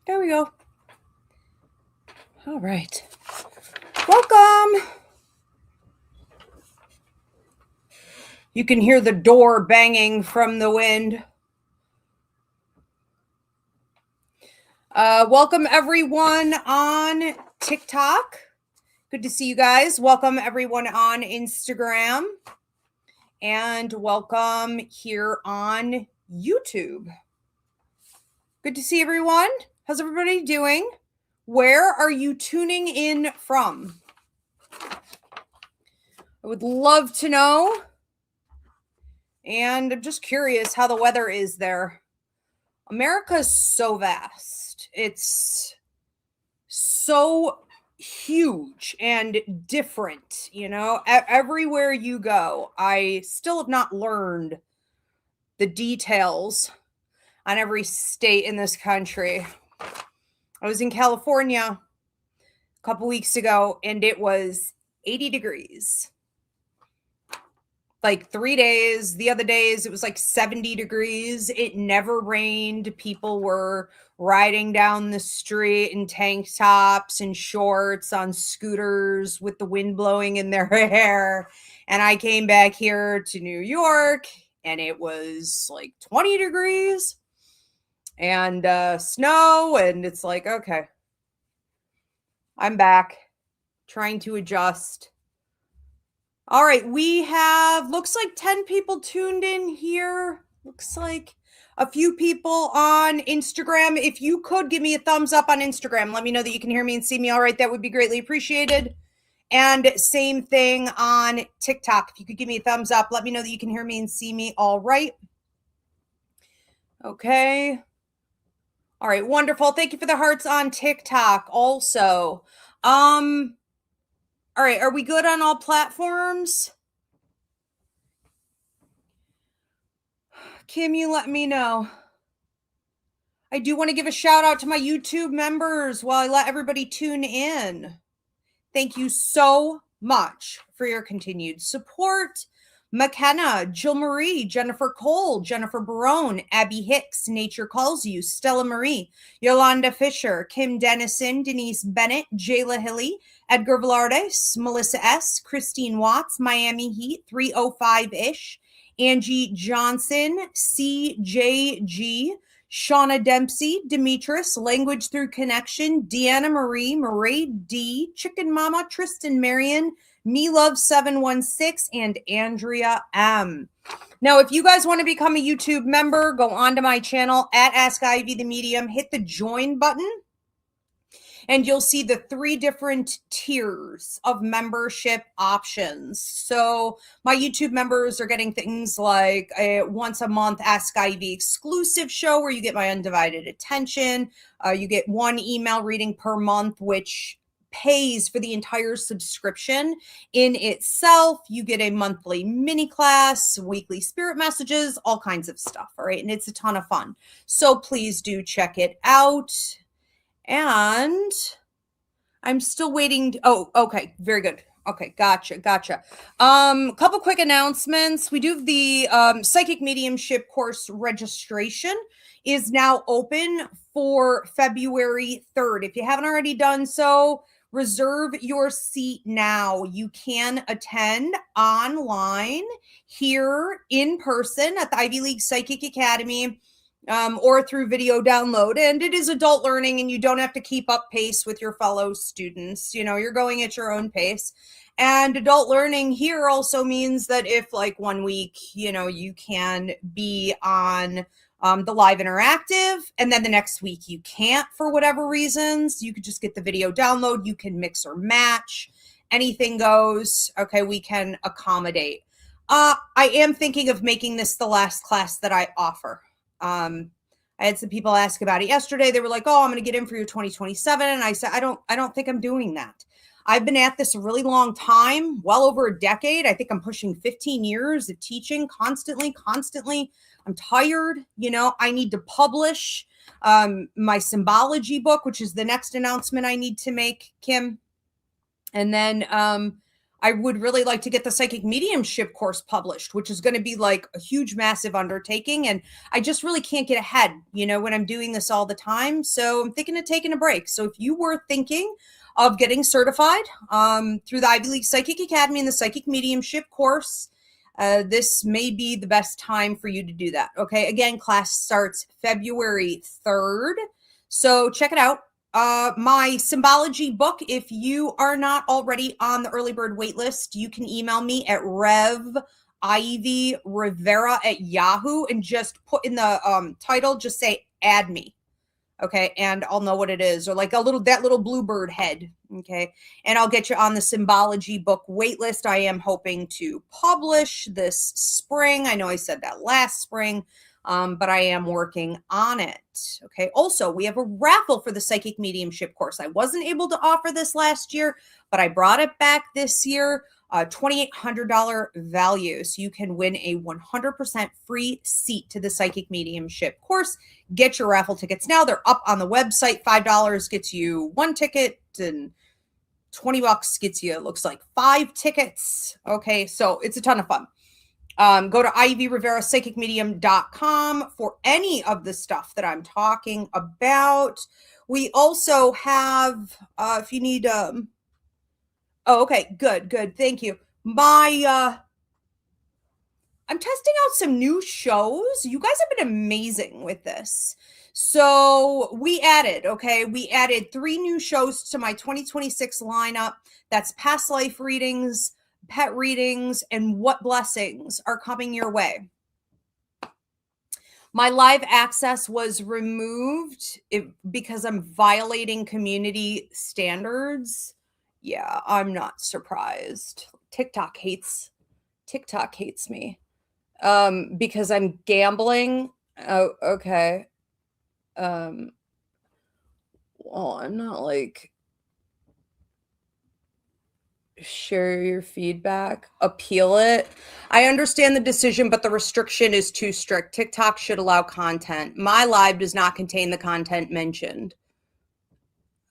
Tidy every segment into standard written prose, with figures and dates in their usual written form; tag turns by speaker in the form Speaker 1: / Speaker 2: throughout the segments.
Speaker 1: There we go. All right. Welcome. You can hear the door banging from the wind. Welcome everyone on TikTok. Good to see you guys. Welcome everyone on Instagram. And welcome here on YouTube. Good to see everyone. How's everybody doing? Where are you tuning in from? I would love to know. And I'm just curious how the weather is there. America is so vast. It's so huge and different, you know, everywhere you go. I still have not learned the details on every state in this country. I was in California a couple weeks ago and it was 80 degrees. Like 3 days. The other days it was like 70 degrees. It never rained. People were riding down the street in tank tops and shorts on scooters with the wind blowing in their hair. And I came back here to New York and it was like 20 degrees and snow. And it's like, okay, I'm back trying to adjust. All right, we have, looks like 10 people tuned in here. Looks like a few people on Instagram. If you could give me a thumbs up on Instagram, let me know that you can hear me and see me all right. That would be greatly appreciated. And same thing on TikTok. If you could give me a thumbs up, let me know that you can hear me and see me all right. Okay. All right, wonderful. Thank you for the hearts on TikTok also. All right, are we good on all platforms? Kim, you let me know. I do want to give a shout out to my YouTube members while I let everybody tune in. Thank you so much for your continued support. McKenna, Jill Marie, Jennifer Cole, Jennifer Barone, Abby Hicks, Nature Calls You, Stella Marie, Yolanda Fisher, Kim Dennison, Denise Bennett, Jayla Hilly, Edgar Velardes, Melissa S., Christine Watts, Miami Heat, 305-ish, Angie Johnson, CJG, Shauna Dempsey, Demetris, Language Through Connection, Deanna Marie, Murray D, Chicken Mama, Tristan Marion, Me Love 716, and Andrea M. Now, if you guys want to become a YouTube member, go onto my channel at Ask Ivy the Medium, hit the join button, and you'll see the 3 different tiers of membership options. So my YouTube members are getting things like a once a month Ask Ivy exclusive show where you get my undivided attention. You get 1 email reading per month, which pays for the entire subscription in itself. You get a monthly mini class, weekly spirit messages, all kinds of stuff. All right. And it's a ton of fun. So please do check it out. And I'm still waiting. Oh, okay. Very good. Okay. Gotcha. Couple quick announcements. We do have the psychic mediumship course registration is now open for February 3rd. If you haven't already done so, reserve your seat now. You can attend online, here in person at the Ivy League Psychic Academy, or through video download. And it is adult learning and you don't have to keep up pace with your fellow students. You know, you're going at your own pace. And adult learning here also means that if like 1 week, you know, you can be on the live interactive and then the next week you can't for whatever reasons, you could just get the video download. You can mix or match. Anything goes. Okay, we can accommodate. I am thinking of making this the last class that I offer. I had some people ask about it yesterday. They were like, "Oh, I'm going to get in for your 2027." And I said, I don't think I'm doing that. I've been at this a really long time, well over a decade. I think I'm pushing 15 years of teaching constantly. I'm tired. You know, I need to publish my symbology book, which is the next announcement I need to make, Kim. And then I would really like to get the psychic mediumship course published, which is going to be like a huge, massive undertaking. And I just really can't get ahead, when I'm doing this all the time. So I'm thinking of taking a break. So if you were thinking of getting certified through the Ivy League Psychic Academy and the psychic mediumship course, this may be the best time for you to do that. Okay. Again, class starts February 3rd. So check it out. My symbology book, if you are not already on the early bird waitlist, you can email me at reviverivera@yahoo and just put in the title, just say add me. Okay. And I'll know what it is, or like that little bluebird head. Okay. And I'll get you on the symbology book waitlist. I am hoping to publish this spring. I know I said that last spring. But I am working on it. Okay. Also, we have a raffle for the psychic mediumship course. I wasn't able to offer this last year, but I brought it back this year. $2,800 value. So you can win a 100% free seat to the psychic mediumship course. Get your raffle tickets now. They're up on the website. $5 gets you one ticket, and $20 gets you, it looks like, 5 tickets. Okay. So it's a ton of fun. Go to Ivy Rivera Psychic Medium.com for any of the stuff that I'm talking about. We also have, if you need, oh, okay, good. Thank you. I'm testing out some new shows. You guys have been amazing with this. So we added 3 new shows to my 2026 lineup. That's past life readings, pet readings, and what blessings are coming your way. My live access was removed because I'm violating community standards. Yeah, I'm not surprised. TikTok hates me because I'm gambling. Oh, okay. Well, I'm not like share your feedback, appeal it. I understand the decision, but the restriction is too strict. TikTok should allow content. My live does not contain the content mentioned.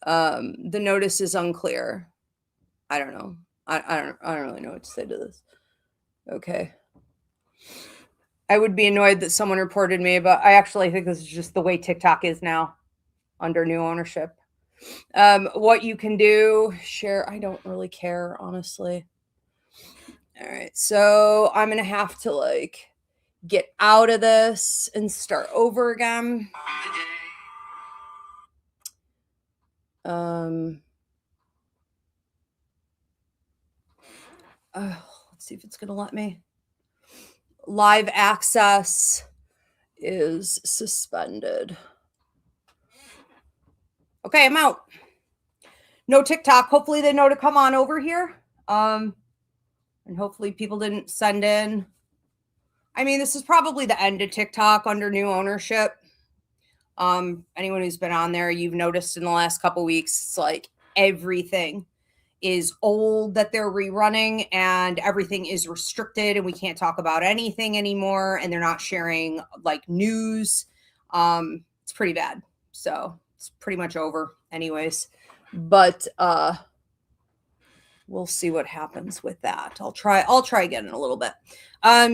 Speaker 1: The notice is unclear. I don't know. I don't really know what to say to this. Okay. I would be annoyed that someone reported me, but I actually think this is just the way TikTok is now under new ownership. What you can do, share. I don't really care, honestly. All right. So I'm going to have to get out of this and start over again. Let's see if it's going to let me. Live access is suspended. Okay, I'm out. No TikTok. Hopefully they know to come on over here. And hopefully people didn't send in. I mean, this is probably the end of TikTok under new ownership. Anyone who's been on there, you've noticed in the last couple weeks, it's like everything is old that they're rerunning and everything is restricted and we can't talk about anything anymore. And they're not sharing news. It's pretty bad. So it's pretty much over anyways. But we'll see what happens with that. I'll try again in a little bit.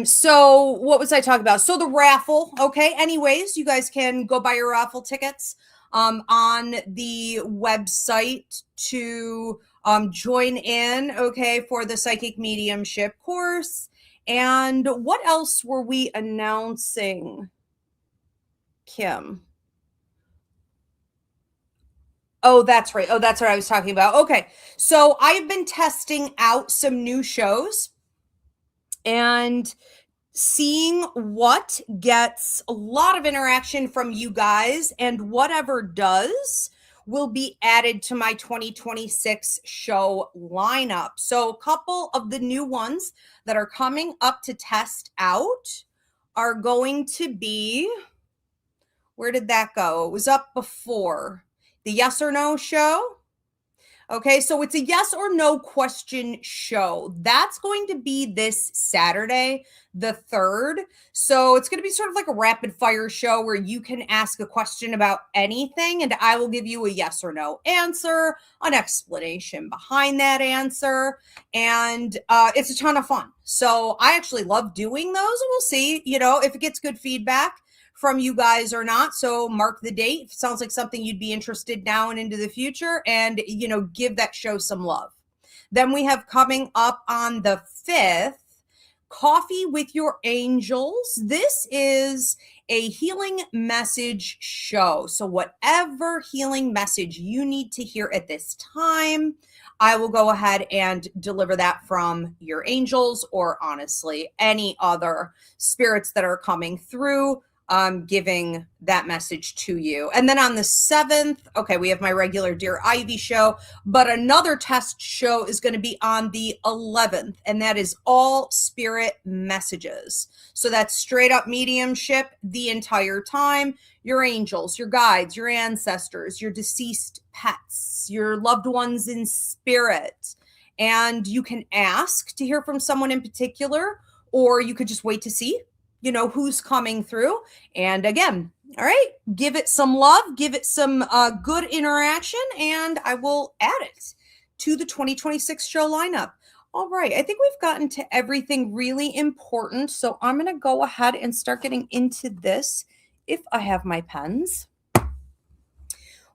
Speaker 1: So what was I talking about? So the raffle. Okay. Anyways, you guys can go buy your raffle tickets on the website to join in, okay, for the psychic mediumship course. And what else were we announcing, Kim? Oh, that's right. Oh, that's what I was talking about. Okay. So I've been testing out some new shows and seeing what gets a lot of interaction from you guys, and whatever does will be added to my 2026 show lineup. So a couple of the new ones that are coming up to test out are going to be, where did that go? It was up before. The Yes or No show. Okay, so it's a yes or no question show. That's going to be this Saturday, the 3rd. So it's going to be sort of like a rapid fire show where you can ask a question about anything and I will give you a yes or no answer, an explanation behind that answer. And it's a ton of fun. So I actually love doing those, and we'll see, if it gets good feedback from you guys or not. So mark the date. Sounds like something you'd be interested now and into the future, and give that show some love. Then we have coming up on the 5th, Coffee with Your Angels. This is a healing message show. So whatever healing message you need to hear at this time, I will go ahead and deliver that from your angels, or honestly, any other spirits that are coming through, giving that message to you. And then on the 7th, okay, we have my regular Dear Ivy show, but another test show is going to be on the 11th, and that is all spirit messages. So that's straight up mediumship the entire time. Your angels, your guides, your ancestors, your deceased pets, your loved ones in spirit. And you can ask to hear from someone in particular, or you could just wait to see who's coming through. And again, all right, give it some love, give it some good interaction, and I will add it to the 2026 show lineup. All right, I think we've gotten to everything really important. So I'm going to go ahead and start getting into this if I have my pens.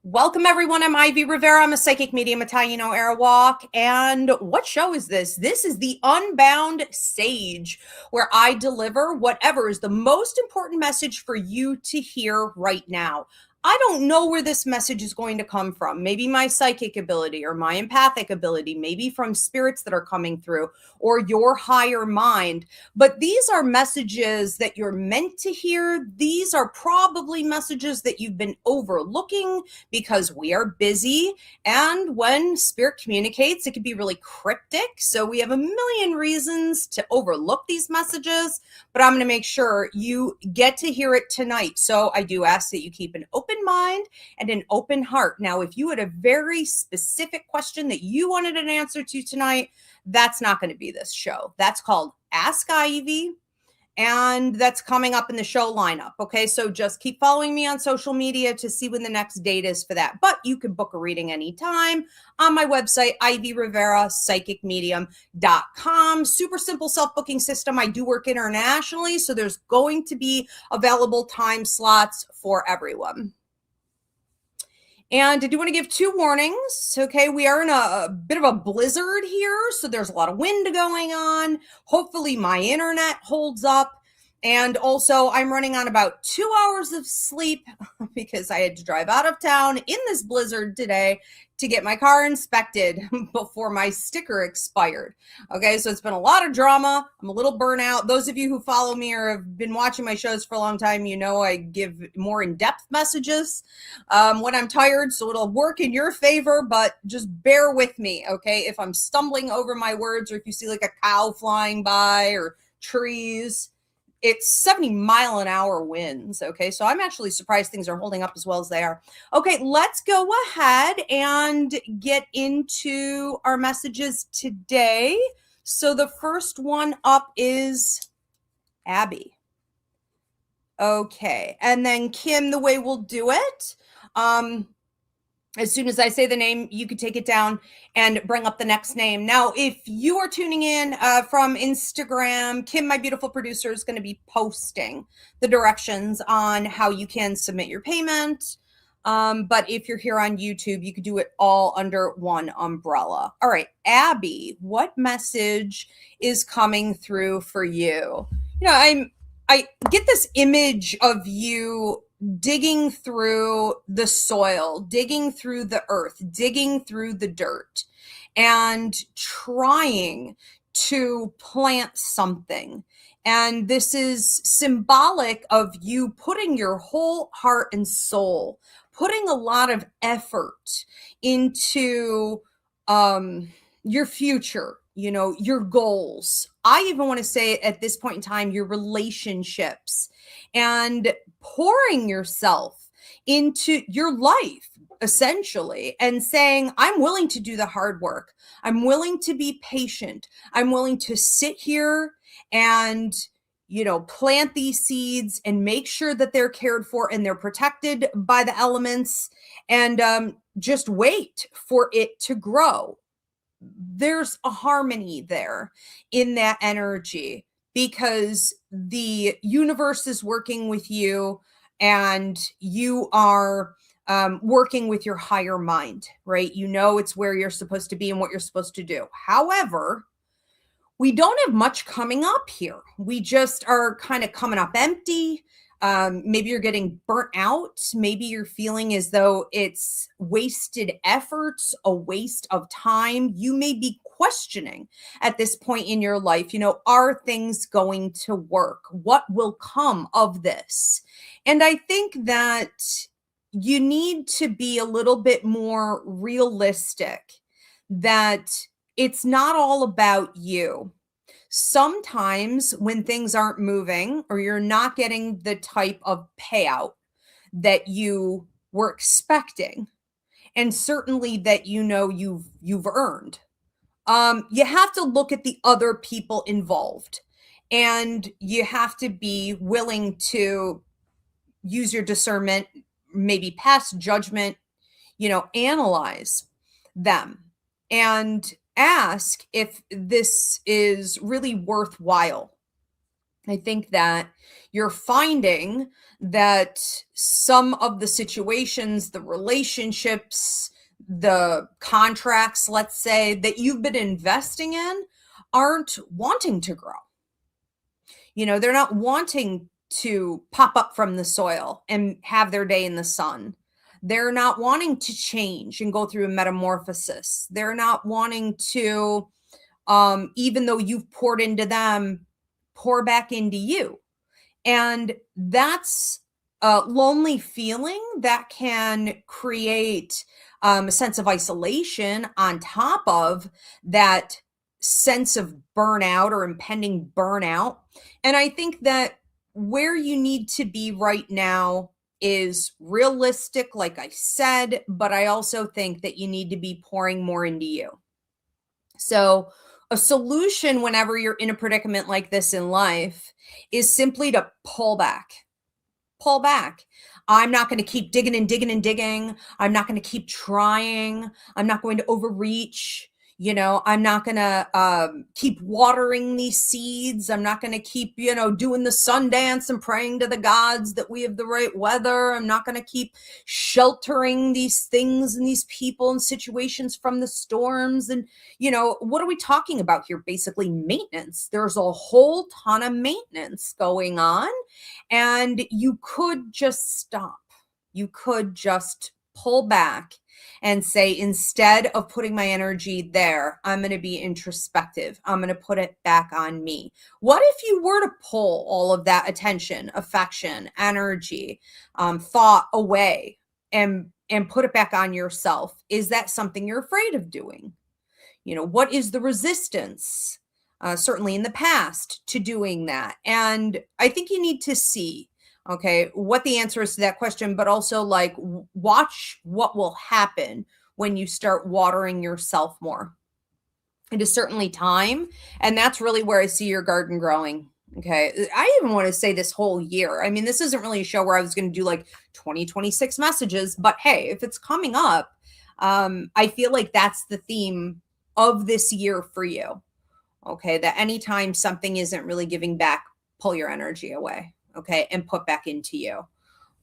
Speaker 1: Welcome, everyone. I'm Ivy Rivera. I'm a psychic medium, Italian Arawak. And what show is this? This is the Unbound Sage, where I deliver whatever is the most important message for you to hear right now. I don't know where this message is going to come from. Maybe my psychic ability or my empathic ability, maybe from spirits that are coming through, or your higher mind. But these are messages that you're meant to hear. These are probably messages that you've been overlooking because we are busy. And when spirit communicates, it can be really cryptic. So we have a million reasons to overlook these messages, but I'm going to make sure you get to hear it tonight. So I do ask that you keep an open mind and an open heart. Now, if you had a very specific question that you wanted an answer to tonight, that's not going to be this show. That's called Ask Ivy, and that's coming up in the show lineup. Okay, so just keep following me on social media to see when the next date is for that. But you can book a reading anytime on my website, Ivy Rivera Psychic Medium.com. Super simple self-booking system. I do work internationally, so there's going to be available time slots for everyone. And I do want to give 2 warnings. Okay, we are in a bit of a blizzard here, so there's a lot of wind going on. Hopefully my internet holds up. And also I'm running on about 2 hours of sleep because I had to drive out of town in this blizzard today to get my car inspected before my sticker expired. Okay, so it's been a lot of drama. I'm a little burnt out. Those of you who follow me or have been watching my shows for a long time, I give more in-depth messages when I'm tired, so it'll work in your favor, but just bear with me, okay? If I'm stumbling over my words, or if you see like a cow flying by or trees, it's 70-mile-an-hour winds, okay? So I'm actually surprised things are holding up as well as they are. Okay, let's go ahead and get into our messages today. So the first one up is Abby. Okay, and then Kim, the way we'll do it, as soon as I say the name, you could take it down and bring up the next name. Now, if you are tuning in from Instagram, Kim, my beautiful producer, is going to be posting the directions on how you can submit your payment. But if you're here on YouTube, you could do it all under one umbrella. All right, Abby, what message is coming through for you? I get this image of you digging through the soil, digging through the earth, digging through the dirt, and trying to plant something. And this is symbolic of you putting your whole heart and soul, putting a lot of effort into your future, your goals. I even want to say at this point in time, your relationships, and pouring yourself into your life, essentially, and saying, I'm willing to do the hard work. I'm willing to be patient. I'm willing to sit here and, plant these seeds and make sure that they're cared for and they're protected by the elements, and just wait for it to grow. There's a harmony there in that energy, because the universe is working with you, and you are working with your higher mind, right? It's where you're supposed to be and what you're supposed to do. However, we don't have much coming up here. We just are kind of coming up empty. Maybe you're getting burnt out. Maybe you're feeling as though it's wasted efforts, a waste of time. You may be questioning at this point in your life, are things going to work? What will come of this? And I think that you need to be a little bit more realistic, that it's not all about you. Sometimes when things aren't moving, or you're not getting the type of payout that you were expecting, and certainly that you've earned, you have to look at the other people involved, and you have to be willing to use your discernment, maybe pass judgment, analyze them and ask if this is really worthwhile. I think that you're finding that some of the situations, the relationships, the contracts, let's say, that you've been investing in aren't wanting to grow. They're not wanting to pop up from the soil and have their day in the sun. They're not wanting to change and go through a metamorphosis. They're not wanting to, even though you've poured into them, pour back into you. And that's a lonely feeling that can create a sense of isolation on top of that sense of burnout or impending burnout. And I think that where you need to be right now is realistic, like I said, but I also think that you need to be pouring more into you. So a solution whenever you're in a predicament like this in life is simply to pull back. Pull back. I'm not going to keep digging and digging and digging. I'm not going to keep trying. I'm not going to overreach. I'm not going to keep watering these seeds. I'm not going to keep, doing the sun dance and praying to the gods that we have the right weather. I'm not going to keep sheltering these things and these people and situations from the storms. And, what are we talking about here? Basically maintenance. There's a whole ton of maintenance going on, and you could just stop. You could just pull back and say, instead of putting my energy there, I'm going to be introspective. I'm going to put it back on me. What if you were to pull all of that attention, affection, energy, thought away and put it back on yourself? Is that something you're afraid of doing? What is the resistance, certainly in the past, to doing that? And I think you need to see, okay, what the answer is to that question, but also watch what will happen when you start watering yourself more. It is certainly time. And that's really where I see your garden growing. Okay. I even want to say this whole year. I mean, this isn't really a show where I was going to do 2026 messages, but hey, if it's coming up, I feel like that's the theme of this year for you. Okay. That anytime something isn't really giving back, pull your energy away. Okay, and put back into you.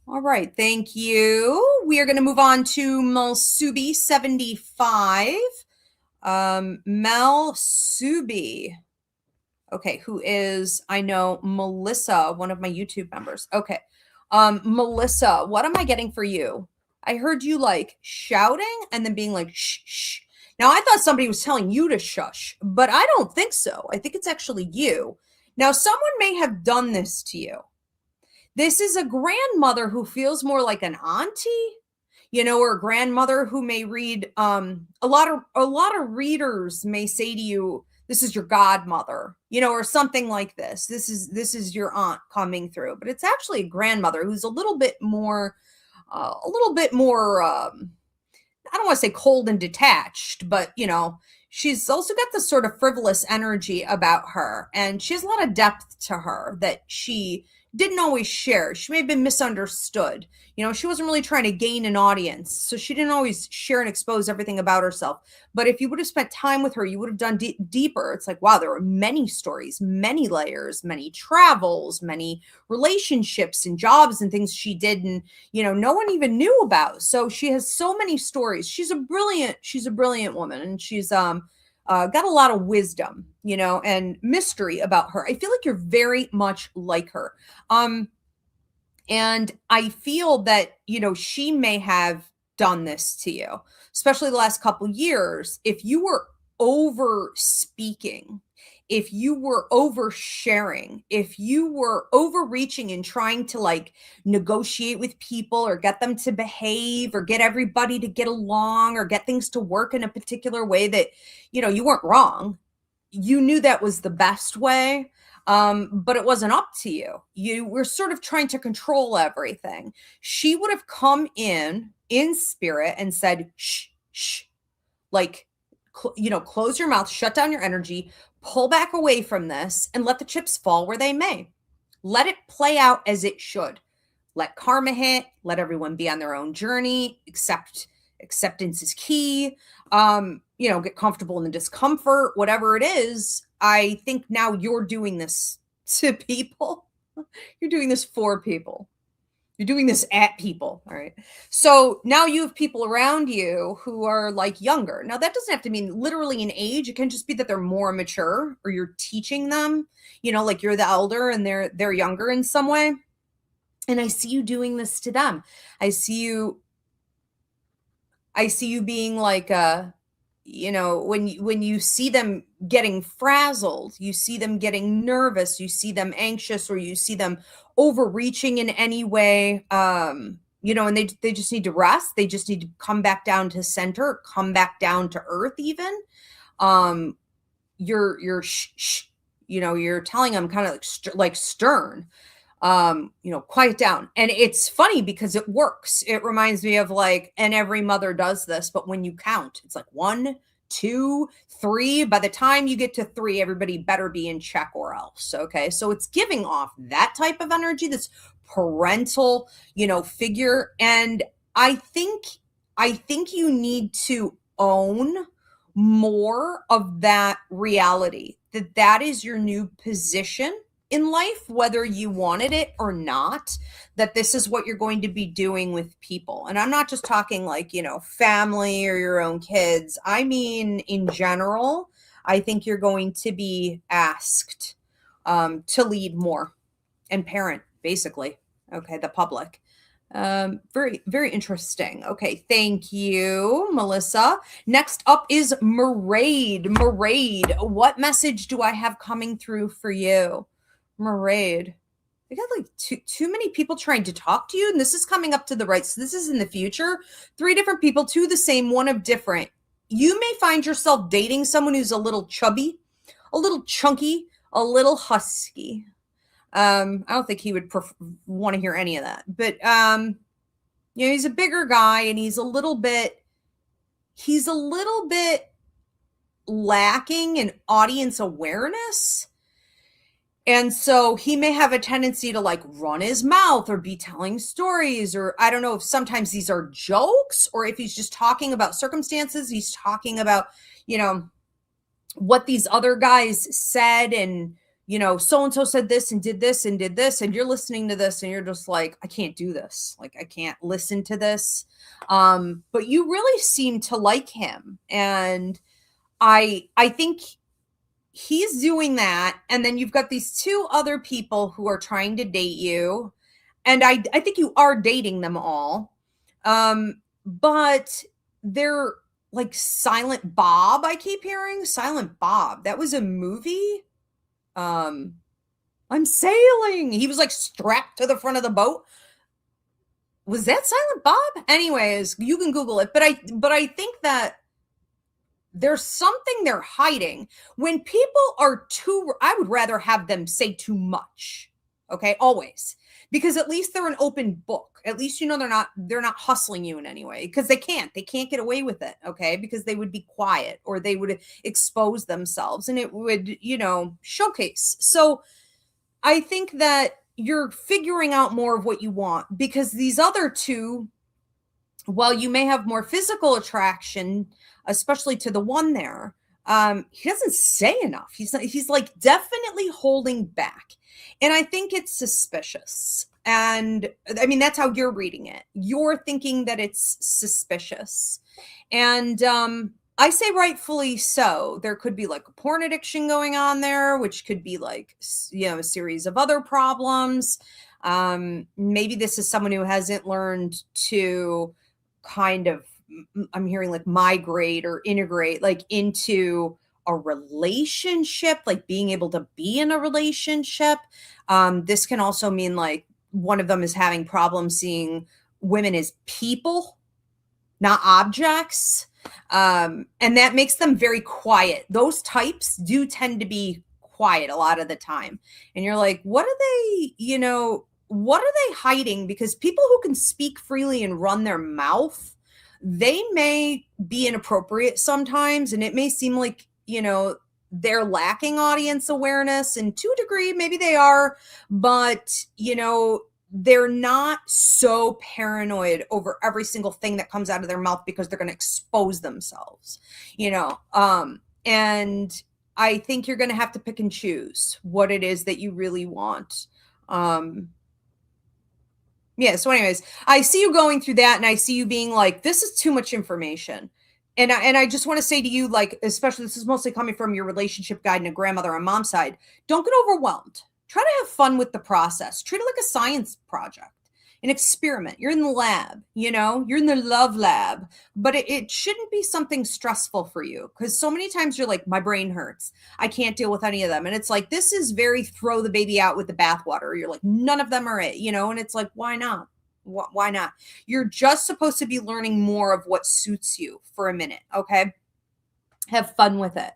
Speaker 1: All right, thank you. We are going to move on to Melsubi75. Melsubi. Okay, who is, I know, Melissa, one of my YouTube members. Okay, Melissa, what am I getting for you? I heard you shouting and then being shh, shh. Now, I thought somebody was telling you to shush, but I don't think so. I think it's actually you. Now, someone may have done this to you. This is a grandmother who feels more like an auntie, or a grandmother who may read, a lot of readers may say to you, this is your godmother, or something like this. This is your aunt coming through, but it's actually a grandmother who's a little bit more I don't want to say cold and detached, but she's also got this sort of frivolous energy about her, and she has a lot of depth to her that she didn't always share. She may have been misunderstood. She wasn't really trying to gain an audience, so she didn't always share and expose everything about herself. But if you would have spent time with her, you would have done deeper. It's like, wow, there were many stories, many layers, many travels, many relationships and jobs and things she did, and no one even knew about. So she has so many stories. She's a brilliant woman, and she's got a lot of wisdom, and mystery about her. I feel like you're very much like her. And I feel that, she may have done this to you, especially the last couple years. If you were over speaking, if you were oversharing, if you were overreaching and trying to like negotiate with people or get them to behave or get everybody to get along or get things to work in a particular way that, you weren't wrong. You knew that was the best way. But it wasn't up to you. You were sort of trying to control everything. She would have come in spirit and said, shh, shh, like, close your mouth, shut down your energy, pull back away from this, and let the chips fall where they may. Let it play out as it should. Let karma hit, let everyone be on their own journey, acceptance is key. Get comfortable in the discomfort, whatever it is. I think now you're doing this to people. You're doing this for people. You're doing this at people. All right. So now you have people around you who are like younger. Now that doesn't have to mean literally in age. It can just be that they're more mature, or you're teaching them, like you're the elder and they're younger in some way. And I see you doing this to them. I see you being like when you see them getting frazzled, you see them getting nervous, you see them anxious, or you see them overreaching in any way, and they just need to rest. They just need to come back down to center, come back down to earth even. You're you're telling them kind of like stern, quiet down. And it's funny because it works. It reminds me of like, and every mother does this, but when you count, it's like 1, 2, 3. By the time you get to 3, everybody better be in check or else. Okay. So it's giving off that type of energy, this parental, figure. And I think you need to own more of that reality, that is your new position in life, whether you wanted it or not, that this is what you're going to be doing with people. And I'm not just talking like, family or your own kids. I mean, in general, I think you're going to be asked to lead more and parent, basically. Okay, the public. Very, very interesting. Okay, thank you, Melissa. Next up is Maraid. Maraid, what message do I have coming through for you? Maraid, I got like too many people trying to talk to you, and this is coming up to the right. So this is in the future. 3 different people, 2 the same, 1 of different. You may find yourself dating someone who's a little chubby, a little chunky, a little husky. I don't think he would want to hear any of that, but he's a bigger guy, and he's a little bit lacking in audience awareness. And so he may have a tendency to like run his mouth or be telling stories, or I don't know if sometimes these are jokes, or if he's just talking about circumstances. He's talking about, what these other guys said, and, so-and-so said this and did this and did this. And you're listening to this and you're just like, I can't do this. Like, I can't listen to this. But you really seem to like him. And I think he's doing that. And then you've got these 2 other people who are trying to date you. And I think you are dating them all. But they're like Silent Bob. I keep hearing Silent Bob. That was a movie. I'm sailing. He was like strapped to the front of the boat. Was that Silent Bob? Anyways, you can Google it. But I think that there's something they're hiding. When people are I would rather have them say too much. Okay, always. because at least they're an open book. At least, you know, they're not hustling you in any way, because they can't get away with it. Okay. Because they would be quiet, or they would expose themselves, and it would, you know, showcase. So I think that you're figuring out more of what you want, because these other two, while you may have more physical attraction, especially to the one there, he doesn't say enough. He's like definitely holding back. And I think it's suspicious. And I mean, that's how you're reading it. You're thinking that it's suspicious. And I say rightfully so. There could be like a porn addiction going on there, which could be like, you know, a series of other problems. Maybe this is someone who hasn't learned to kind of, I'm hearing like migrate or integrate like into a relationship, like being able to be in a relationship. This can also mean like one of them is having problems seeing women as people, not objects. And that makes them very quiet. Those types do tend to be quiet a lot of the time. And you're like, what are they, you know, what are they hiding? Because people who can speak freely and run their mouth, they may be inappropriate sometimes. And it may seem like, you know, they're lacking audience awareness, and to a degree, maybe they are, but, you know, they're not so paranoid over every single thing that comes out of their mouth, because they're going to expose themselves, you know? And I think you're going to have to pick and choose what it is that you really want. Yeah. So anyways, I see you going through that, and I see you being like, this is too much information. And I just want to say to you, like, especially this is mostly coming from your relationship guide and a grandmother on mom's side, don't get overwhelmed. Try to have fun with the process. Treat it like a science project, an experiment. You're in the lab, you know, you're in the love lab, but it shouldn't be something stressful for you, because so many times you're like, my brain hurts. I can't deal with any of them. And it's like, this is very throw the baby out with the bathwater. You're like, none of them are it, you know, and it's like, why not? Why not? You're just supposed to be learning more of what suits you for a minute. Okay. Have fun with it.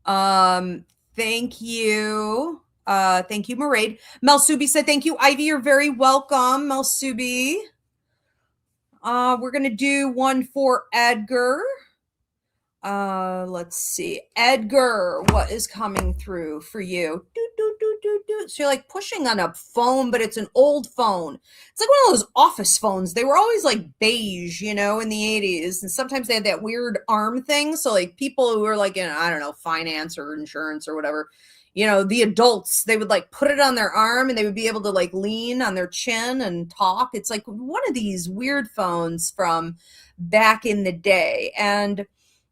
Speaker 1: Thank you. Thank you, Maraid. Mel Subi said, thank you, Ivy. You're very welcome, Mel Subi. We're going to do one for Edgar. Let's see. Edgar, what is coming through for you? So you're like pushing on a phone, but it's an old phone. It's like one of those office phones. They were always like beige, you know, in the 80s. And sometimes they had that weird arm thing. So like people who were like in, I don't know, finance or insurance or whatever, you know, the adults, they would like put it on their arm, and they would be able to like lean on their chin and talk. It's like one of these weird phones from back in the day. And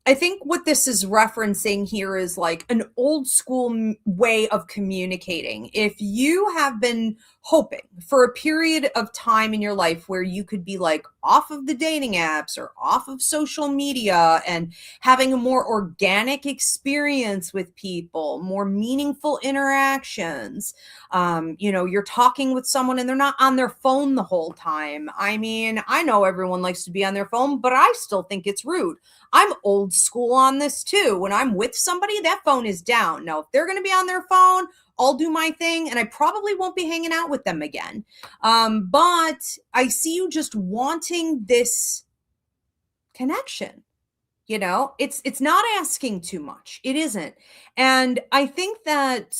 Speaker 1: I think what this is referencing here is like an old school way of communicating. If you have been hoping for a period of time in your life where you could be like off of the dating apps or off of social media and having a more organic experience with people, more meaningful interactions, you know, you're talking with someone and they're not on their phone the whole time. I mean, I know everyone likes to be on their phone, but I still think it's rude. I'm old school on this too. When I'm with somebody, that phone is down. Now, if they're going to be on their phone, I'll do my thing, and I probably won't be hanging out with them again. But I see you just wanting this connection. You know, it's not asking too much. It isn't. And I think that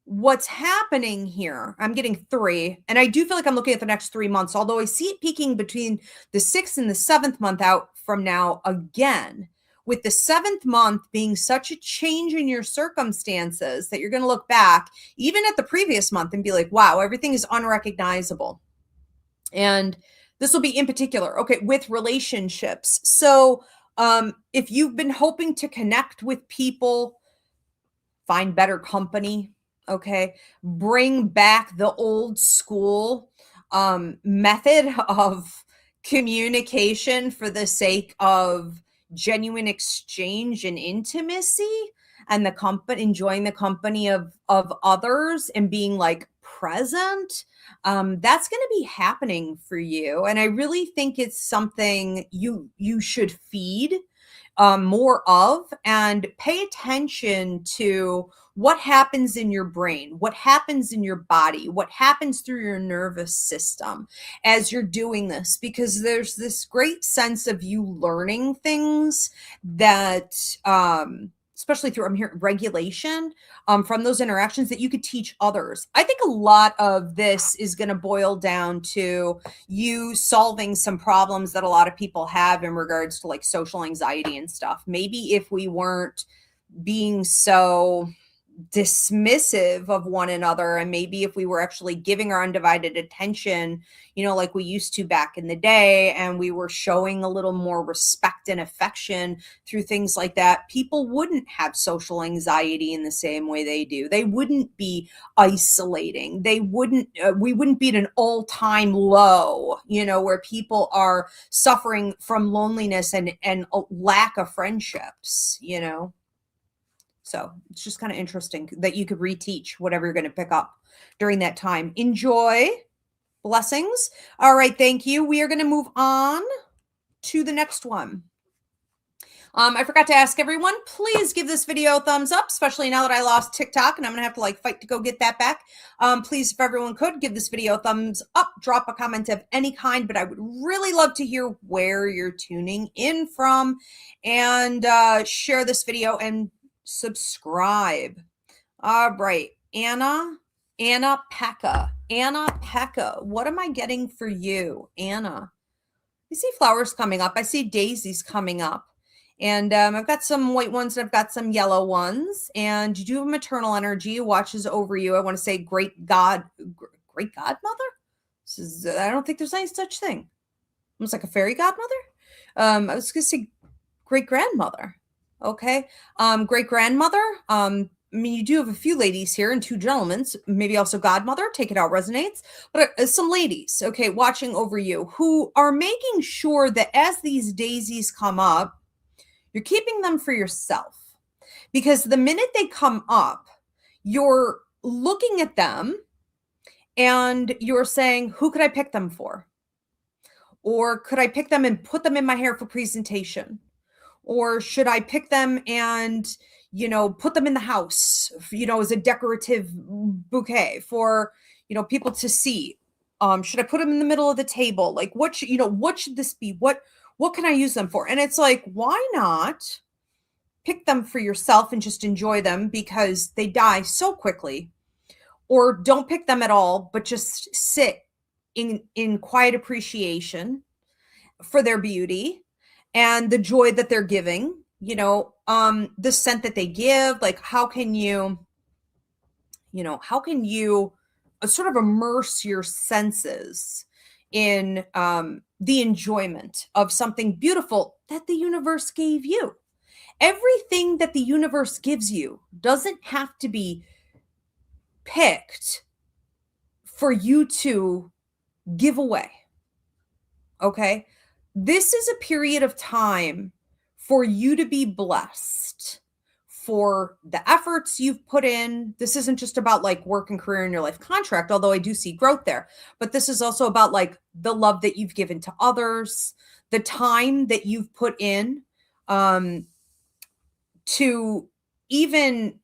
Speaker 1: what's happening here, I'm getting 3, and I do feel like I'm looking at the next 3 months, although I see it peaking between the 6th and the 7th month out from now again, with the 7th month being such a change in your circumstances that you're going to look back even at the previous month and be like, wow, everything is unrecognizable. And this will be in particular, okay, with relationships. So if you've been hoping to connect with people, find better company, okay, bring back the old school method of communication for the sake of genuine exchange and intimacy, and the company, enjoying the company of others and being like present, that's going to be happening for you. And I really think it's something you should feed more of, and pay attention to what happens in your brain, what happens in your body, what happens through your nervous system as you're doing this, because there's this great sense of you learning things that, especially through, I'm here, regulation, from those interactions that you could teach others. I think a lot of this is going to boil down to you solving some problems that a lot of people have in regards to like social anxiety and stuff. Maybe if we weren't being so dismissive of one another, and maybe if we were actually giving our undivided attention, you know, like we used to back in the day, and we were showing a little more respect and affection through things like that, people wouldn't have social anxiety in the same way they do. They wouldn't be isolating. They wouldn't, we wouldn't be at an all-time low, you know, where people are suffering from loneliness and a lack of friendships, you know. So it's just kind of interesting that you could reteach whatever you're going to pick up during that time. Enjoy. Blessings. All right. Thank you. We are going to move on to the next one. I forgot to ask everyone, please give this video a thumbs up, especially now that I lost TikTok and I'm going to have to like fight to go get that back. Please, if everyone could, give this video a thumbs up, drop a comment of any kind, but I would really love to hear where you're tuning in from, and share this video and subscribe. All right. Anna Pekka. What am I getting for you, Anna? I see flowers coming up. I see daisies coming up. And I've got some white ones and I've got some yellow ones. And you do have maternal energy, watches over you. I want to say great godmother. This is, I don't think there's any such thing. Almost like a fairy godmother. I was going to say great grandmother. Okay. Great grandmother. I mean, you do have a few ladies here and two gentlemen, maybe also godmother, take it out, resonates, but some ladies, okay, watching over you who are making sure that as these daisies come up, you're keeping them for yourself, because the minute they come up, you're looking at them and you're saying, who could I pick them for? Or could I pick them and put them in my hair for presentation? Or should I pick them and, you know, put them in the house, you know, as a decorative bouquet for, you know, people to see? Should I put them in the middle of the table? Like, what should, you know, what should this be? What can I use them for? And it's like, why not pick them for yourself and just enjoy them, because they die so quickly? Or don't pick them at all, but just sit in quiet appreciation for their beauty and the joy that they're giving, you know, the scent that they give. Like, how can you sort of immerse your senses in the enjoyment of something beautiful that the universe gave you? Everything that the universe gives you doesn't have to be picked for you to give away. Okay? This is a period of time for you to be blessed for the efforts you've put in. This isn't just about like work and career in your life contract, although I do see growth there, but this is also about like the love that you've given to others, the time that you've put in, to even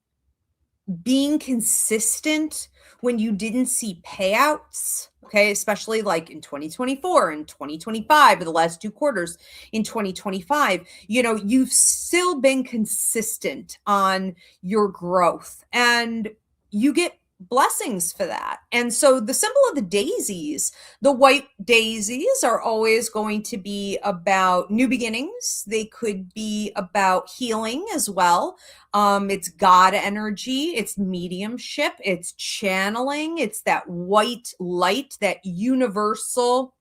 Speaker 1: being consistent when you didn't see payouts. Okay, especially like in 2024 and 2025, or the last 2 quarters in 2025, you know, you've still been consistent on your growth and you get blessings for that. And so the symbol of the daisies, the white daisies, are always going to be about new beginnings. They could be about healing as well. It's God energy, it's mediumship, it's channeling, it's that white light, that universal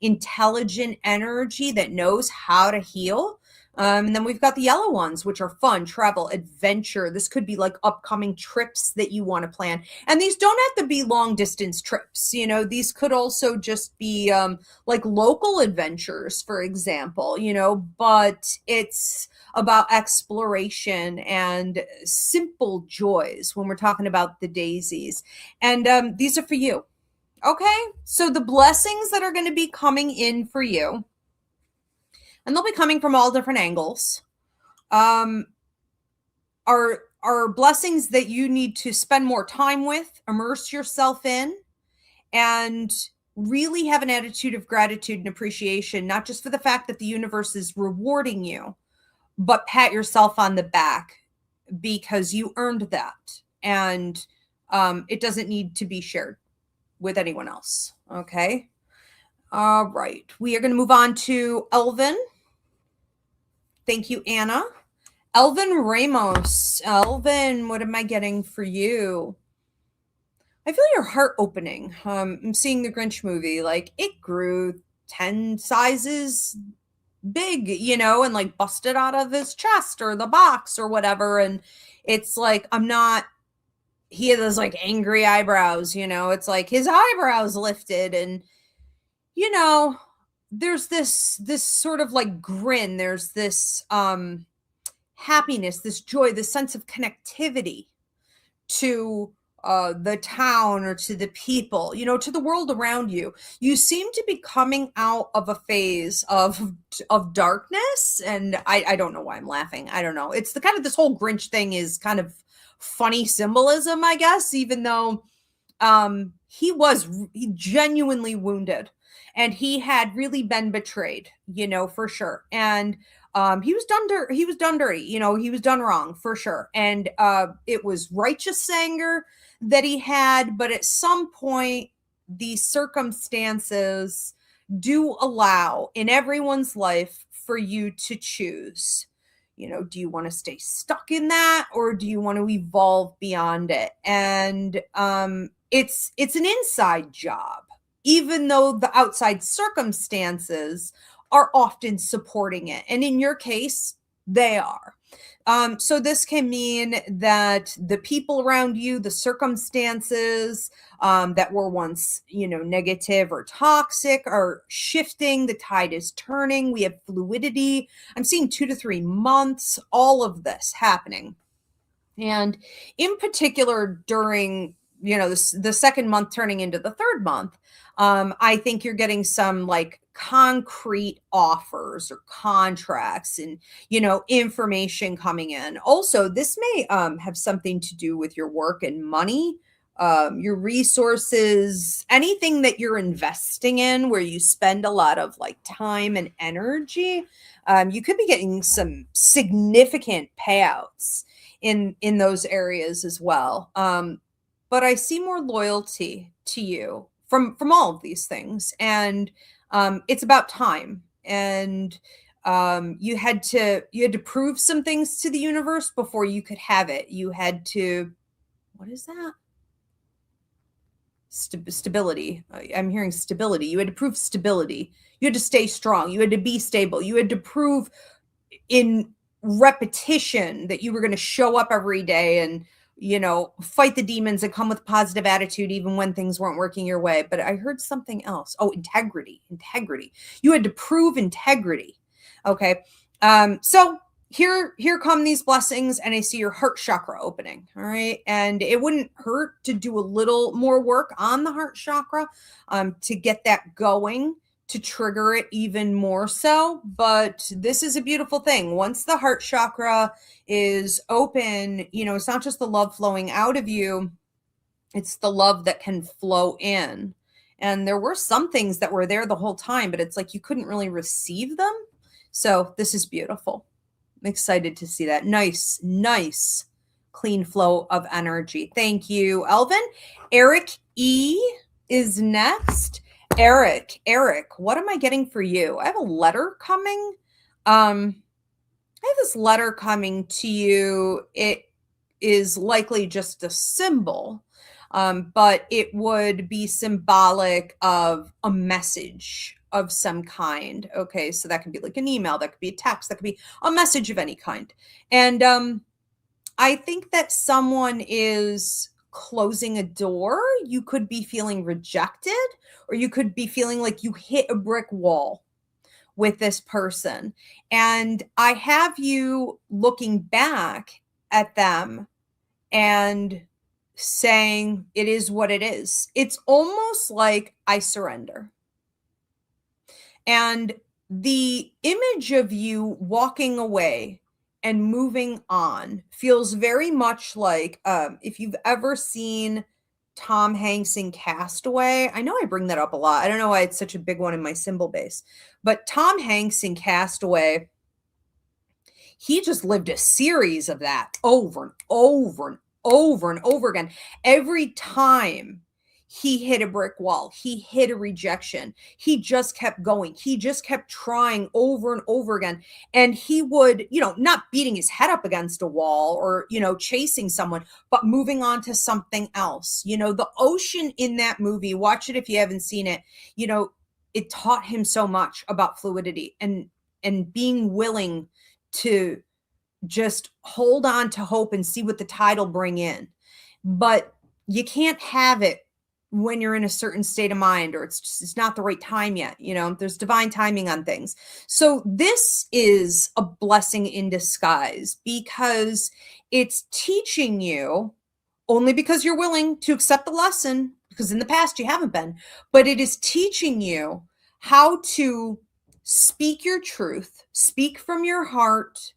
Speaker 1: intelligent energy that knows how to heal. And then we've got the yellow ones, which are fun, travel, adventure. This could be like upcoming trips that you want to plan. And these don't have to be long distance trips. You know, these could also just be like local adventures, for example, you know, but it's about exploration and simple joys when we're talking about the daisies. And these are for you. Okay. So the blessings that are going to be coming in for you, and they'll be coming from all different angles, are are blessings that you need to spend more time with, immerse yourself in, and really have an attitude of gratitude and appreciation, not just for the fact that the universe is rewarding you, but pat yourself on the back because you earned that. And it doesn't need to be shared with anyone else. Okay. All right. We are going to move on to Elvin. Thank you, Anna. Elvin Ramos. Elvin, what am I getting for you? I feel your heart opening. I'm seeing the Grinch movie. Like, it grew 10 sizes big, you know, and like busted out of his chest or the box or whatever. And it's like, he had those like angry eyebrows, you know, it's like his eyebrows lifted, and, you know, there's this sort of like grin. There's this happiness, this joy, this sense of connectivity to the town or to the people, you know, to the world around you. You seem to be coming out of a phase of darkness, and I don't know why I'm laughing. I don't know. It's the kind of, this whole Grinch thing is kind of funny symbolism, I guess, even though he genuinely wounded, and he had really been betrayed, you know, for sure. And he was done dirty, you know, he was done wrong for sure. And it was righteous anger that he had, but at some point these circumstances do allow in everyone's life for you to choose. You know, do you want to stay stuck in that, or do you want to evolve beyond it? And it's an inside job, even though the outside circumstances are often supporting it. And in your case, they are. So this can mean that the people around you, the circumstances that were once, you know, negative or toxic are shifting. The tide is turning. We have fluidity. I'm seeing 2 to 3 months, all of this happening. And in particular, during, you know, the second month turning into the third month, I think you're getting some like concrete offers or contracts and, you know, information coming in. Also, this may have something to do with your work and money, your resources, anything that you're investing in where you spend a lot of like time and energy. You could be getting some significant payouts in those areas as well. But I see more loyalty to you from all of these things, and it's about time. And you had to prove some things to the universe before you could have it. You had to, what is that? Stability. I'm hearing stability. You had to prove stability. You had to stay strong. You had to be stable. You had to prove in repetition that you were going to show up every day and, you know, fight the demons and come with a positive attitude even when things weren't working your way. But I heard something else. Oh, integrity. You had to prove integrity. Okay. So here come these blessings, and I see your heart chakra opening. All right. And it wouldn't hurt to do a little more work on the heart chakra to get that going, to trigger it even more so. But this is a beautiful thing. Once the heart chakra is open, you know, it's not just the love flowing out of you, it's the love that can flow in. And there were some things that were there the whole time, but it's like you couldn't really receive them. So this is beautiful. I'm excited to see that. Nice clean flow of energy. Thank you, Elvin. Eric E is next. Eric, what am I getting for you? I have a letter coming. I have this letter coming to you. It is likely just a symbol, but it would be symbolic of a message of some kind. Okay, so that could be like an email, that could be a text, that could be a message of any kind. And I think that someone is closing a door. You could be feeling rejected, or you could be feeling like you hit a brick wall with this person. And I have you looking back at them and saying, it is what it is. It's almost like I surrender. And the image of you walking away and moving on feels very much like, if you've ever seen Tom Hanks in Castaway. I know I bring that up a lot. I don't know why it's such a big one in my symbol base, but Tom Hanks in Castaway, he just lived a series of that over and over and over and over again. Every time he hit a brick wall, he hit a rejection, he just kept going. He just kept trying over and over again. And he would, not beating his head up against a wall or, chasing someone, but moving on to something else. The ocean in that movie, watch it if you haven't seen it, it taught him so much about fluidity and being willing to just hold on to hope and see what the tide will bring in. But you can't have it when you're in a certain state of mind, or it's not the right time yet. There's divine timing on things. So this is a blessing in disguise, because it's teaching you, only because you're willing to accept the lesson, because in the past you haven't been, but it is teaching you how to speak your truth, speak from your heart,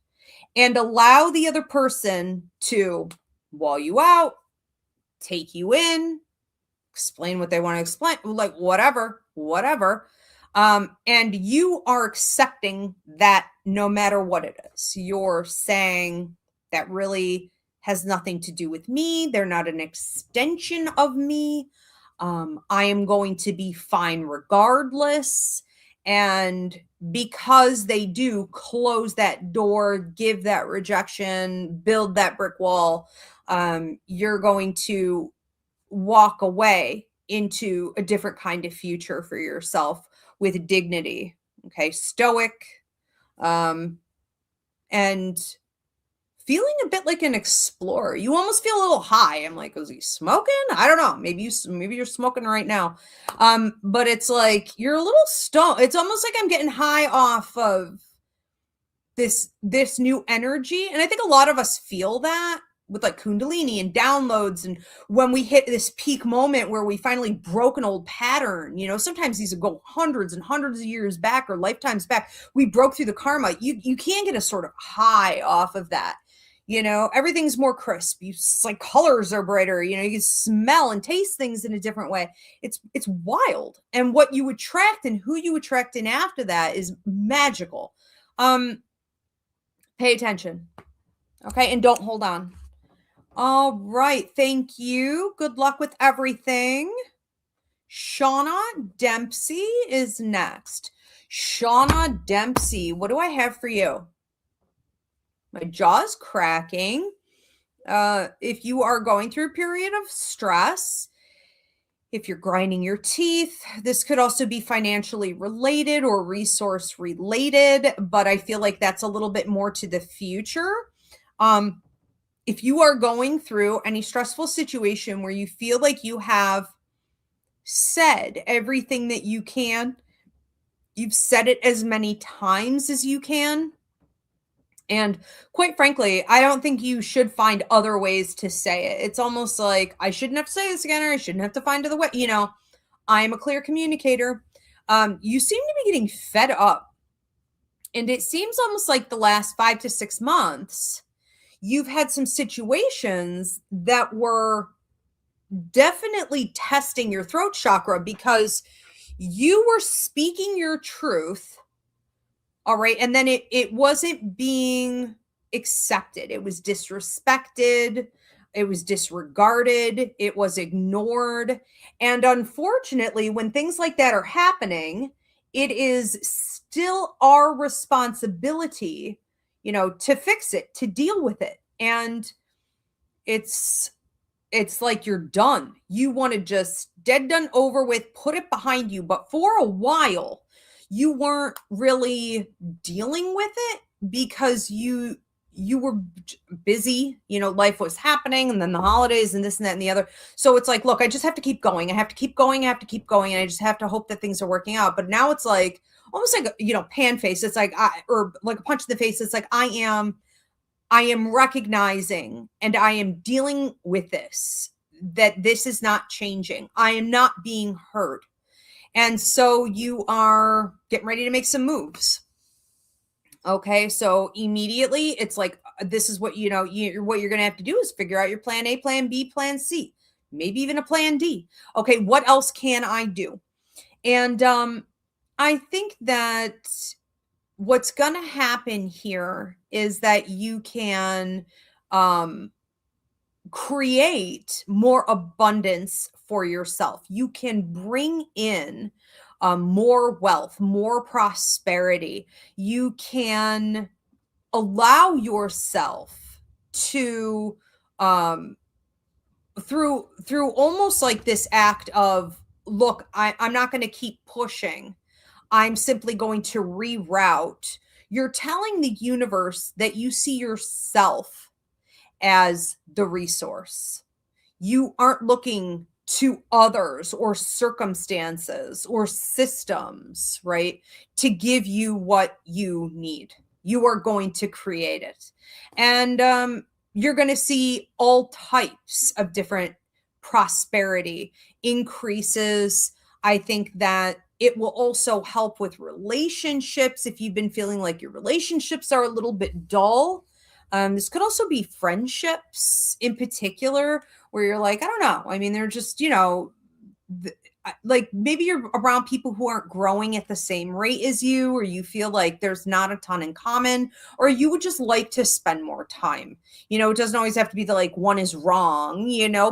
Speaker 1: and allow the other person to wall you out, take you in, explain what they want to explain, like whatever. And you are accepting that no matter what it is. You're saying that really has nothing to do with me. They're not an extension of me. I am going to be fine regardless. And because they do close that door, give that rejection, build that brick wall, you're going to walk away into a different kind of future for yourself with dignity. Okay. Stoic, and feeling a bit like an explorer. You almost feel a little high. I'm like, is he smoking? I don't know. Maybe you're smoking right now. But it's like you're a little stoned. It's almost like I'm getting high off of this new energy. And I think a lot of us feel that with like Kundalini and downloads. And when we hit this peak moment where we finally broke an old pattern, sometimes these will go hundreds and hundreds of years back or lifetimes back. We broke through the karma. You can get a sort of high off of that. Everything's more crisp. It's like colors are brighter. You can smell and taste things in a different way. It's wild. And what you attract and who you attract in after that is magical. Pay attention. Okay. And don't hold on. All right. Thank you. Good luck with everything. Shauna Dempsey is next. Shauna Dempsey, what do I have for you? My jaw's cracking. If you are going through a period of stress, if you're grinding your teeth, this could also be financially related or resource related, but I feel like that's a little bit more to the future. If you are going through any stressful situation where you feel like you have said everything that you can, you've said it as many times as you can, and quite frankly, I don't think you should find other ways to say it. It's almost like, I shouldn't have to say this again, or I shouldn't have to find other way. I am a clear communicator. You seem to be getting fed up. And it seems almost like the last 5 to 6 months, you've had some situations that were definitely testing your throat chakra, because you were speaking your truth. All right. And then it wasn't being accepted. It was disrespected. It was disregarded. It was ignored. And unfortunately, when things like that are happening, it is still our responsibility, to fix it, to deal with it. And it's like you're done. You want to just dead done over with, put it behind you. But for a while, you weren't really dealing with it because you were busy, life was happening, and then the holidays and this and that and the other. So it's like, look, I just have to keep going. I have to keep going. I have to keep going. And I just have to hope that things are working out. But now it's like, almost like, pan face. It's like, or like a punch in the face. It's like, I am recognizing and I am dealing with this, that this is not changing. I am not being heard. And so you are getting ready to make some moves. Okay, so immediately it's like this is what what you're going to have to do is figure out your plan A, plan B, plan C, maybe even a plan D. Okay, what else can I do? And I think that what's going to happen here is that you can um create more abundance for yourself. You can bring in more wealth, more prosperity. You can allow yourself to um through almost like this act of, look, I'm not going to keep pushing, I'm simply going to reroute. You're telling the universe that you see yourself as the resource. You aren't looking to others or circumstances or systems, right, to give you what you need. You are going to create it. And you're going to see all types of different prosperity increases. I think that it will also help with relationships. If you've been feeling like your relationships are a little bit dull, this could also be friendships in particular, where you're like, I don't know. I mean, they're just, like maybe you're around people who aren't growing at the same rate as you, or you feel like there's not a ton in common, or you would just like to spend more time. It doesn't always have to be the like one is wrong,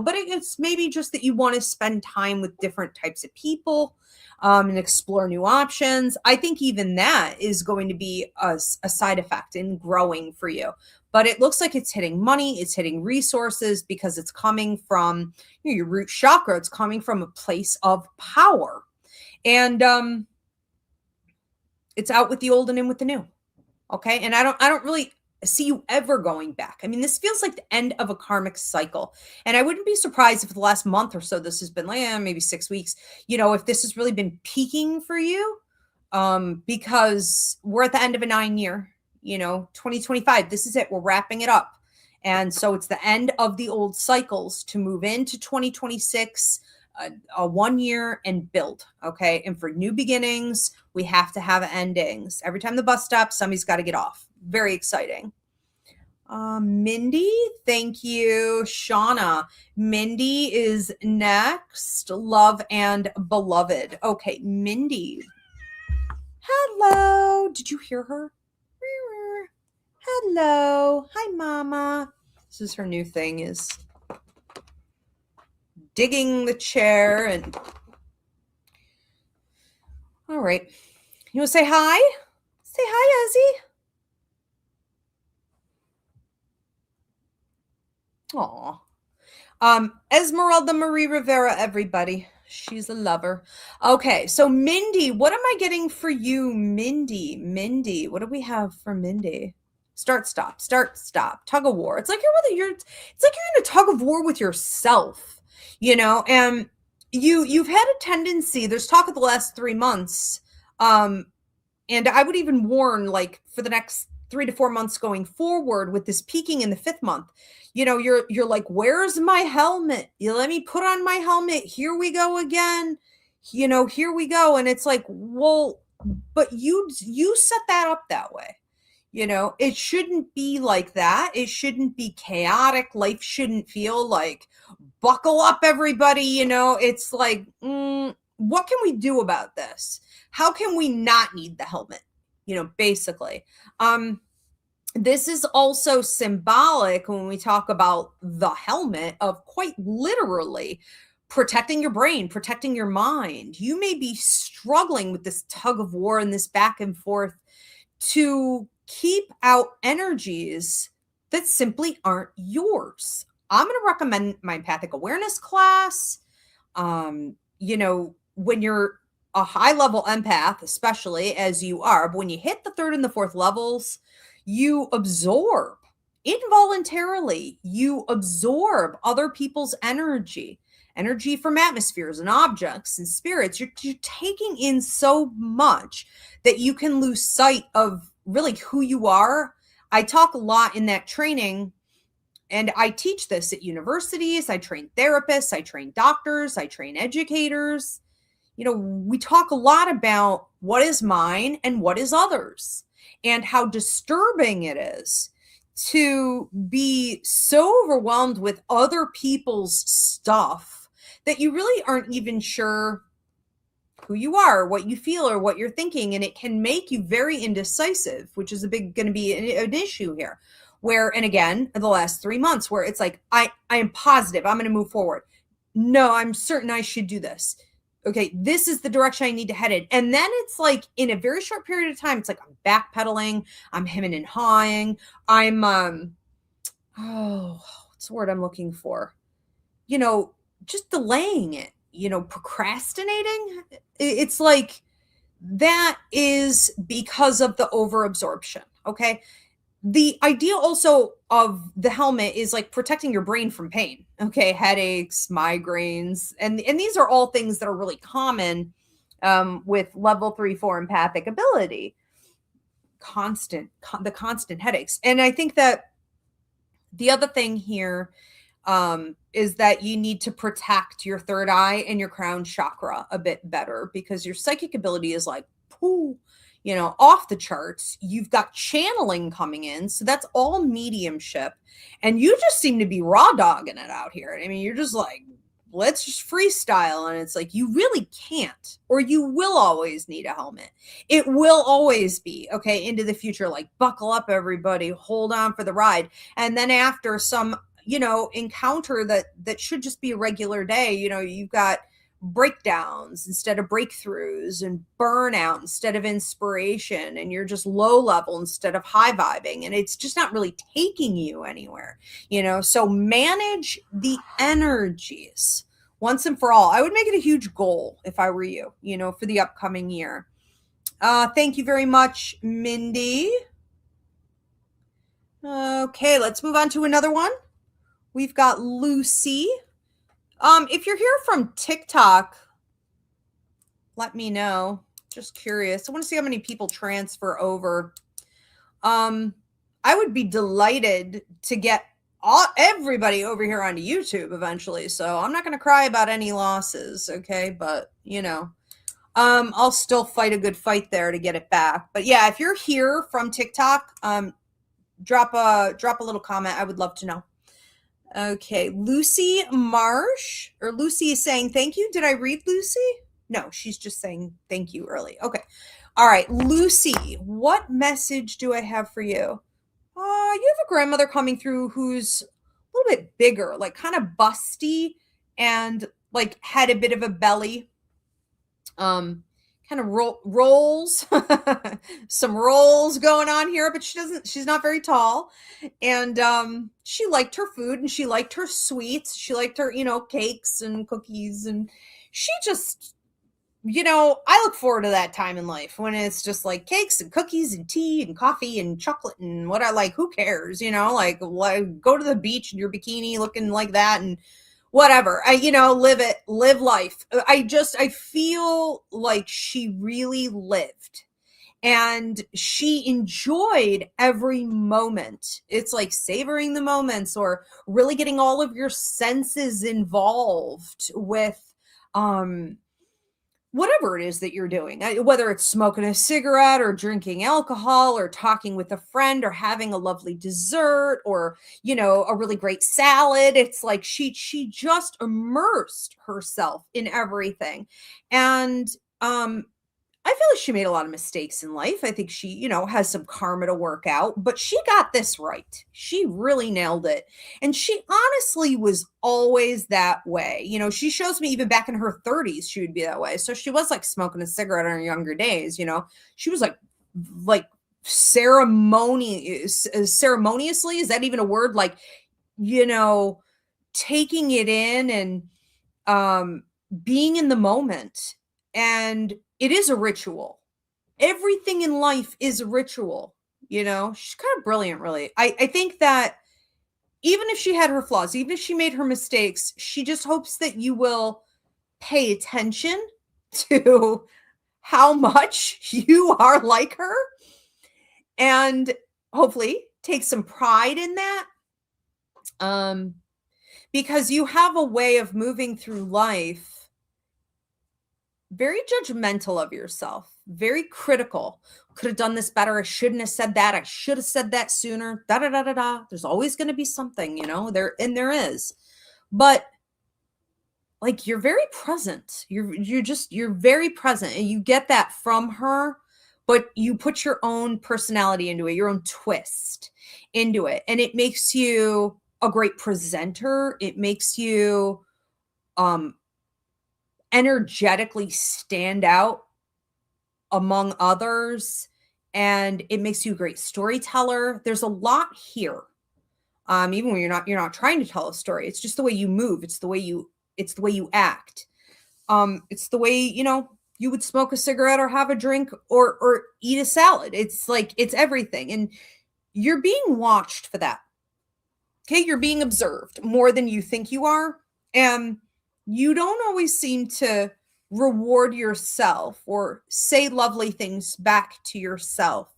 Speaker 1: but it's maybe just that you want to spend time with different types of people. And explore new options. I think even that is going to be a side effect in growing for you. But it looks like it's hitting money, it's hitting resources, because it's coming from your root chakra. It's coming from a place of power. And it's out with the old and in with the new. Okay. And I don't really see you ever going back. I mean, this feels like the end of a karmic cycle. And I wouldn't be surprised if the last month or so this has been like maybe 6 weeks, if this has really been peaking for you. Because we're at the end of a 9-year, 2025. This is it. We're wrapping it up. And so it's the end of the old cycles to move into 2026, a 1 year, and build. Okay. And for new beginnings, we have to have endings. Every time the bus stops, somebody's got to get off. Very exciting. Mindy, thank you. Shauna, Mindy is next. Love and beloved. Okay, Mindy. Hello. Did you hear her? Hello. Hi, Mama. This is her new thing, is digging the chair. And all right. You want to say hi? Say hi, Ezzy. Aw. Esmeralda Marie Rivera, everybody. She's a lover. Okay, so Mindy, what am I getting for you, Mindy, what do we have for Mindy? Start, stop, tug of war. It's like you're in a tug of war with yourself, and you've had a tendency, there's talk of the last 3 months, and I would even warn, like, for the next 3 to 4 months going forward, with this peaking in the 5th month, you're like, where's my helmet? You let me put on my helmet. Here we go again. Here we go. And it's like, well, but you set that up that way. It shouldn't be like that. It shouldn't be chaotic. Life shouldn't feel like, buckle up, everybody. It's like, what can we do about this? How can we not need the helmet? Basically. This is also symbolic when we talk about the helmet of quite literally protecting your brain, protecting your mind. You may be struggling with this tug of war and this back and forth to keep out energies that simply aren't yours. I'm going to recommend my empathic awareness class. When you're a high level empath, especially as you are, but when you hit the 3rd and the 4th levels, you absorb involuntarily, you absorb other people's energy from atmospheres and objects and spirits. You're taking in so much that you can lose sight of really who you are. I talk a lot in that training, and I teach this at universities. I train therapists, I train doctors, I train educators. We talk a lot about what is mine and what is others. and how disturbing it is to be so overwhelmed with other people's stuff that you really aren't even sure who you are, what you feel, or what you're thinking. And it can make you very indecisive, which is going to be an issue here. Where, and again, the last 3 months, where it's like, I am positive I'm going to move forward. No, I'm certain I should do this. Okay, this is the direction I need to head in. And then it's like in a very short period of time, it's like I'm backpedaling, I'm hemming and hawing, I'm what's the word I'm looking for? Just delaying it, procrastinating. It's like that is because of the overabsorption. Okay. The idea also of the helmet is like protecting your brain from pain. Okay. Headaches, migraines. And these are all things that are really common with level 3-4 empathic ability. The constant headaches. And I think that the other thing here is that you need to protect your third eye and your crown chakra a bit better, because your psychic ability is like, off the charts. You've got channeling coming in. So that's all mediumship. And you just seem to be raw dogging it out here. I mean, you're just like, let's just freestyle. And it's like, you really can't, or you will always need a helmet. It will always be, okay, into the future, like buckle up, everybody, hold on for the ride. And then after some, encounter that should just be a regular day, you've got breakdowns instead of breakthroughs, and burnout instead of inspiration, and you're just low level instead of high vibing, and it's just not really taking you anywhere, so manage the energies once and for all. I would make it a huge goal if I were you, for the upcoming year. Thank you very much, Mindy. Okay, let's move on to another one. We've got Lucy. If you're here from TikTok, let me know. Just curious. I want to see how many people transfer over. I would be delighted to get everybody over here onto YouTube eventually. So I'm not going to cry about any losses, okay? But, I'll still fight a good fight there to get it back. But yeah, if you're here from TikTok, drop a little comment. I would love to know. Okay, Lucy Marsh, or Lucy is saying thank you. Did I read Lucy? No, she's just saying thank you early. Okay. All right, Lucy, what message do I have for you? You have a grandmother coming through who's a little bit bigger, like kind of busty, and like had a bit of a belly. Kind of rolls, some rolls going on here, but she's not very tall. And she liked her food, and she liked her sweets. She liked her, cakes and cookies. And she just, I look forward to that time in life when it's just like cakes and cookies and tea and coffee and chocolate and what I like. Who cares? Like go to the beach in your bikini looking like that and whatever. Live life. I feel like she really lived, and she enjoyed every moment. It's like savoring the moments, or really getting all of your senses involved with whatever it is that you're doing, whether it's smoking a cigarette or drinking alcohol or talking with a friend or having a lovely dessert or, a really great salad. It's like she just immersed herself in everything. And I feel like she made a lot of mistakes in life. I think she, has some karma to work out, but she got this right. She really nailed it. And she honestly was always that way. She shows me even back in her 30s, she would be that way. So she was like smoking a cigarette in her younger days, she was like ceremoniously, is that even a word? Like, taking it in and being in the moment. And it is a ritual. Everything in life is a ritual, she's kind of brilliant, really. I think that even if she had her flaws, even if she made her mistakes, she just hopes that you will pay attention to how much you are like her, and hopefully take some pride in that. Because you have a way of moving through life very judgmental of yourself. very critical. Could have done this better. I shouldn't have said that. I should have said that sooner. Da da da da da. There's always going to be something, there is. But like, you're very present. You're very present, and you get that from her, but you put your own personality into it, your own twist into it, and it makes you a great presenter. It makes you energetically stand out among others, and it makes you a great storyteller. There's a lot here. Even when you're not trying to tell a story, it's just the way you move. It's the way you act. It's the way, you would smoke a cigarette or have a drink or eat a salad. It's like, it's everything. And you're being watched for that. Okay. You're being observed more than you think you are. And you don't always seem to reward yourself or say lovely things back to yourself,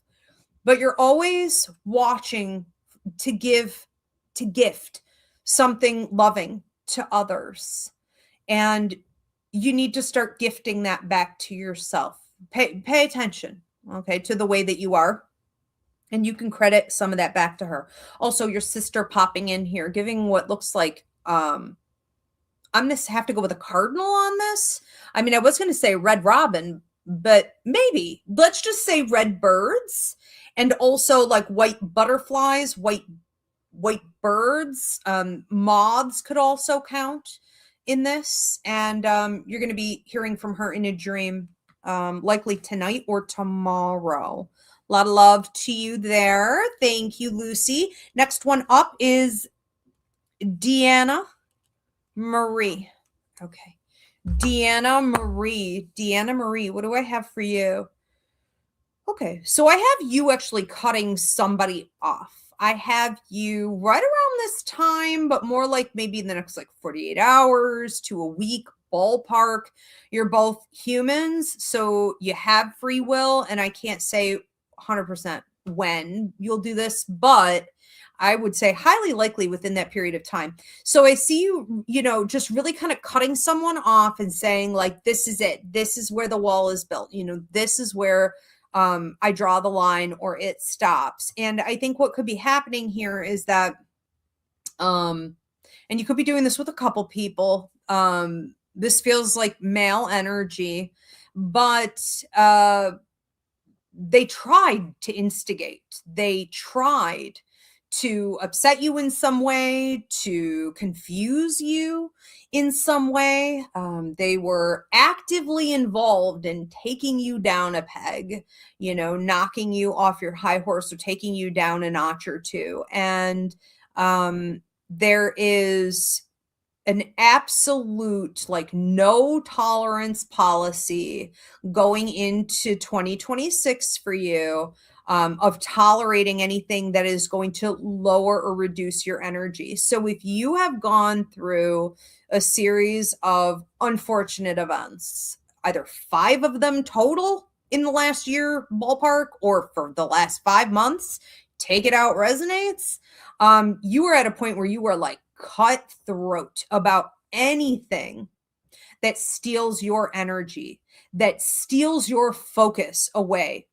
Speaker 1: but you're always watching to gift something loving to others. And you need to start gifting that back to yourself. Pay attention, okay, to the way that you are. And you can credit some of that back to her. Also, your sister popping in here, giving what looks like, I'm going to have to go with a cardinal on this. I mean, I was going to say red robin, but maybe let's just say red birds, and also like white butterflies, white birds, moths could also count in this. And you're going to be hearing from her in a dream, likely tonight or tomorrow. A lot of love to you there. Thank you, Lucy. Next one up is Deanna Marie. Okay. Deanna Marie, what do I have for you? Okay, so I have you actually cutting somebody off. I have you right around this time, but more like maybe in the next like 48 hours to a week, ballpark. You're both humans, so you have free will, and I can't say 100% when you'll do this, but I would say highly likely within that period of time. So I see you, just really kind of cutting someone off and saying like, this is it. This is where the wall is built. This is where I draw the line or it stops. And I think what could be happening here is that, and you could be doing this with a couple people. This feels like male energy, but, they tried to instigate. They tried to upset you in some way, to confuse you in some way. They were actively involved in taking you down a peg, knocking you off your high horse or taking you down a notch or two. And there is an absolute like no tolerance policy going into 2026 for you, of tolerating anything that is going to lower or reduce your energy. So if you have gone through a series of unfortunate events, either 5 of them total in the last year ballpark, or for the last 5 months, take it out resonates. You are at a point where you are like cutthroat about anything that steals your energy, that steals your focus away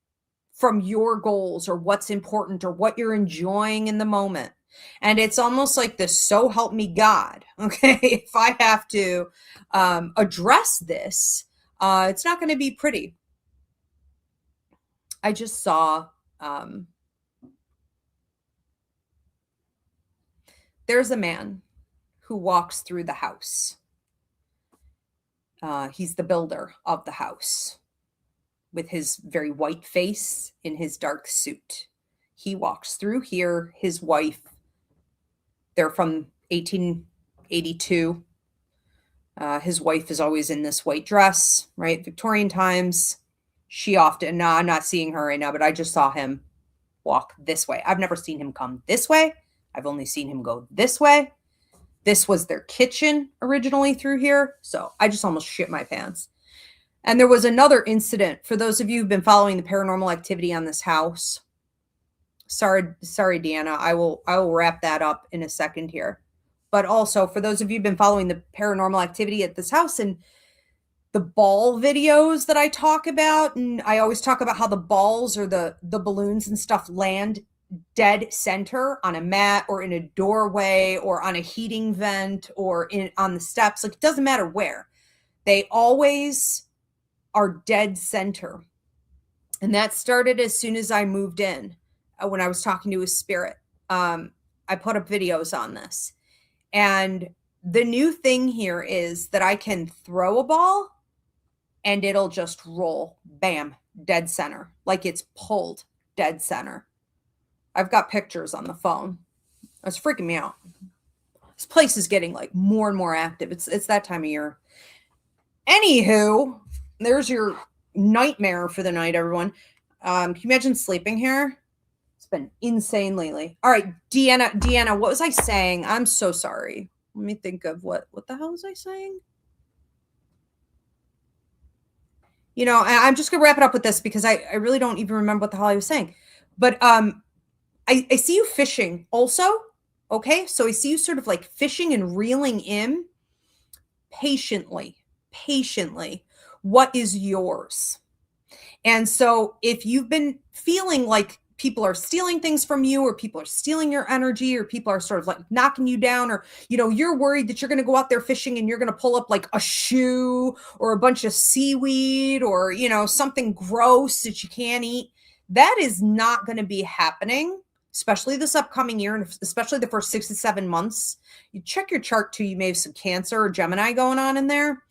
Speaker 1: from your goals or what's important or what you're enjoying in the moment. And it's almost like this, so help me God. Okay. If I have to address this, it's not going to be pretty. I just saw, there's a man who walks through the house. He's the builder of the house with his very white face in his dark suit. He walks through here. His wife, they're from 1882. His wife is always in this white dress, right? Victorian times. She often, no, I'm not seeing her right now, but I just saw him walk this way. I've never seen him come this way. I've only seen him go this way. This was their kitchen originally through here. So I just almost shit my pants. And there was another incident for those of you who've been following the paranormal activity on this house. Sorry, Deanna. I will wrap that up in a second here. But also for those of you who've been following the paranormal activity at this house, and the ball videos that I talk about, and I always talk about how the balls or the balloons and stuff land dead center on a mat or in a doorway or on a heating vent or on the steps. Like, it doesn't matter where. They always are dead center. And that started as soon as I moved in, when I was talking to a spirit. I put up videos on this. And the new thing here is that I can throw a ball and it'll just roll, bam, dead center, like it's pulled dead center. I've got pictures on the phone. It's freaking me out. This place is getting like more and more active. It's that time of year. Anywho, there's your nightmare for the night, everyone. Can you imagine sleeping here? It's been insane lately. All right, Deanna, what was I saying? I'm so sorry. Let me think of what the hell was I saying? You know, I'm just gonna wrap it up with this because I really don't even remember what the hell I was saying. But I see you fishing also. Okay, so I see you sort of like fishing and reeling in patiently what is yours. And so if you've been feeling like people are stealing things from you, or people are stealing your energy, or people are sort of like knocking you down, or, you know, you're worried that you're going to go out there fishing and you're going to pull up like a shoe or a bunch of seaweed or, you know, something gross that you can't eat, that is not going to be happening, especially this upcoming year, and especially the first 6 to 7 months. You check your chart too. You may have some Cancer or Gemini going on in there,